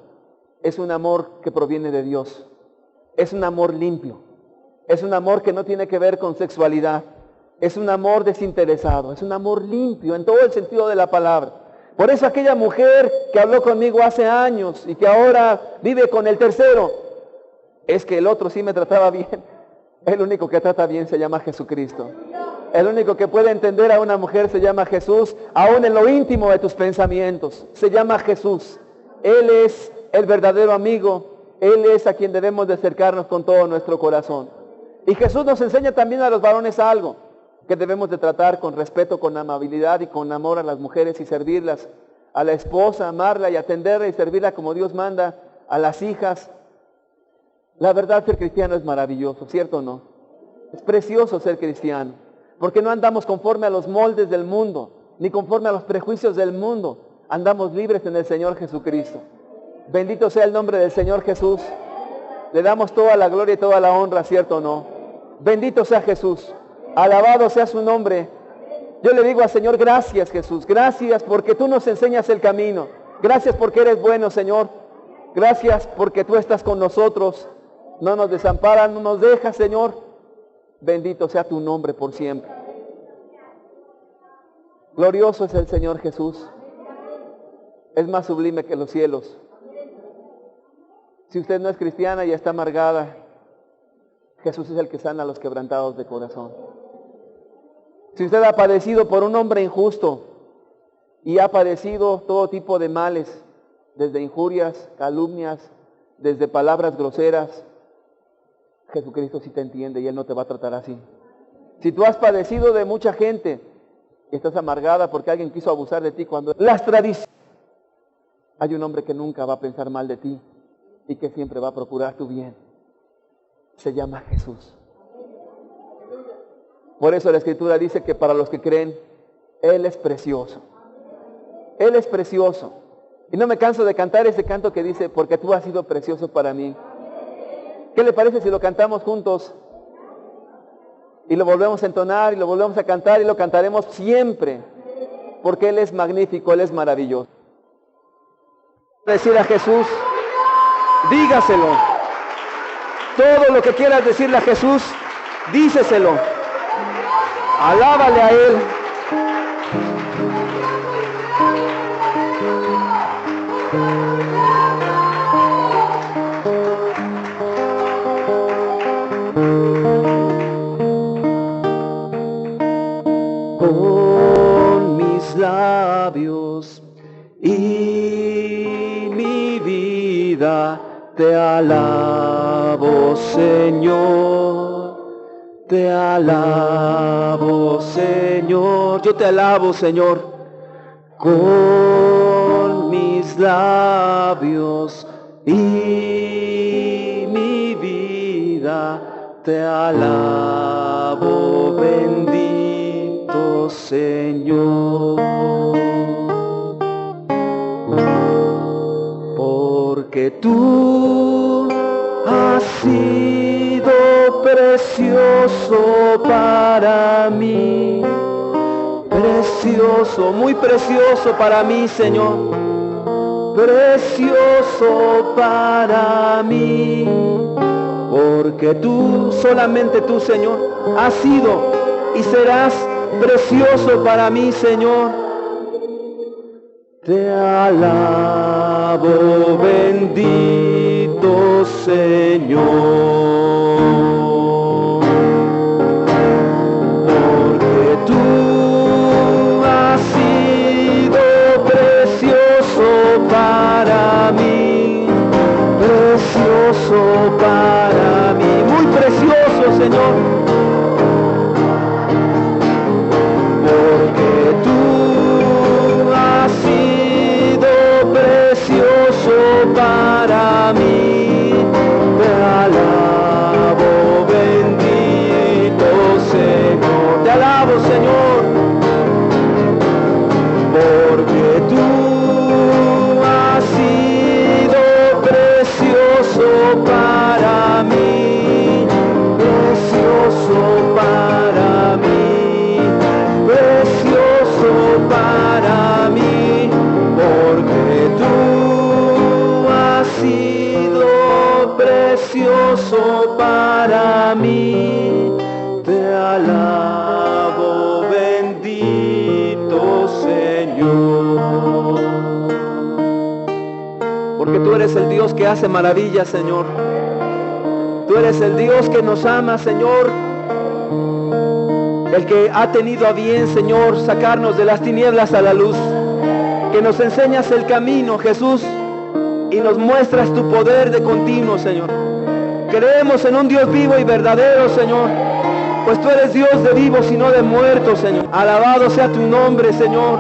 es un amor que proviene de Dios. Es un amor limpio, es un amor que no tiene que ver con sexualidad. Es un amor desinteresado, es un amor limpio en todo el sentido de la palabra. Por eso aquella mujer que habló conmigo hace años y que ahora vive con el tercero, es que el otro sí me trataba bien. El único que trata bien se llama Jesucristo. El único que puede entender a una mujer se llama Jesús, aún en lo íntimo de tus pensamientos. Se llama Jesús. Él es el verdadero amigo. Él es a quien debemos de acercarnos con todo nuestro corazón. Y Jesús nos enseña también a los varones algo: que debemos de tratar con respeto, con amabilidad y con amor a las mujeres y servirlas. A la esposa, amarla y atenderla y servirla como Dios manda. A las hijas. La verdad, ser cristiano es maravilloso, ¿cierto o no? Es precioso ser cristiano, porque no andamos conforme a los moldes del mundo, ni conforme a los prejuicios del mundo. Andamos libres en el Señor Jesucristo. Bendito sea el nombre del Señor Jesús. Le damos toda la gloria y toda la honra, ¿cierto o no? Bendito sea Jesús. Alabado sea su nombre. Yo le digo al Señor: gracias Jesús, gracias porque tú nos enseñas el camino. Gracias porque eres bueno, Señor. Gracias porque tú estás con nosotros. No nos desamparas, no nos dejas, Señor. Bendito sea tu nombre por siempre. Glorioso es el Señor Jesús. Es más sublime que los cielos. Si usted no es cristiana y está amargada, Jesús es el que sana a los quebrantados de corazón. Si usted ha padecido por un hombre injusto y ha padecido todo tipo de males, desde injurias, calumnias, desde palabras groseras, Jesucristo sí te entiende y Él no te va a tratar así. Si tú has padecido de mucha gente y estás amargada porque alguien quiso abusar de ti, cuando las tradiciones, Hay un hombre que nunca va a pensar mal de ti y que siempre va a procurar tu bien. Se llama Jesús. Por eso la Escritura dice que para los que creen, Él es precioso. Él es precioso. Y no me canso de cantar ese canto que dice, porque tú has sido precioso para mí. ¿Qué le parece si lo cantamos juntos? Y lo volvemos a entonar y lo volvemos a cantar y lo cantaremos siempre. Porque Él es magnífico, Él es maravilloso. Decir a Jesús, dígaselo. Todo lo que quieras decirle a Jesús, díceselo. Alábale a Él. Con mis labios y mi vida te alabo, Señor. Te alabo, Señor. Yo te alabo, Señor. Con mis labios y mi vida te alabo, bendito Señor. Porque tú has sido precioso para mí, precioso, muy precioso para mí, Señor, precioso para mí, porque tú, solamente tú, Señor, has sido y serás precioso para mí, Señor. Te alabo, bendito Señor. Para mí, precioso para mí, muy precioso, Señor, porque tú has sido precioso para mí. Te alabo, bendito Señor, te alabo, Señor, porque tú para mí, precioso para mí, precioso para mí, porque tú has sido precioso para mí. Te alabo, bendito Señor. Porque tú eres el Dios que hace maravillas, Señor. Tú eres el Dios que nos ama, Señor. El que ha tenido a bien, Señor, sacarnos de las tinieblas a la luz. Que nos enseñas el camino, Jesús, y nos muestras tu poder de continuo, Señor. Creemos en un Dios vivo y verdadero, Señor. Pues tú eres Dios de vivos y no de muertos, Señor. Alabado sea tu nombre, Señor.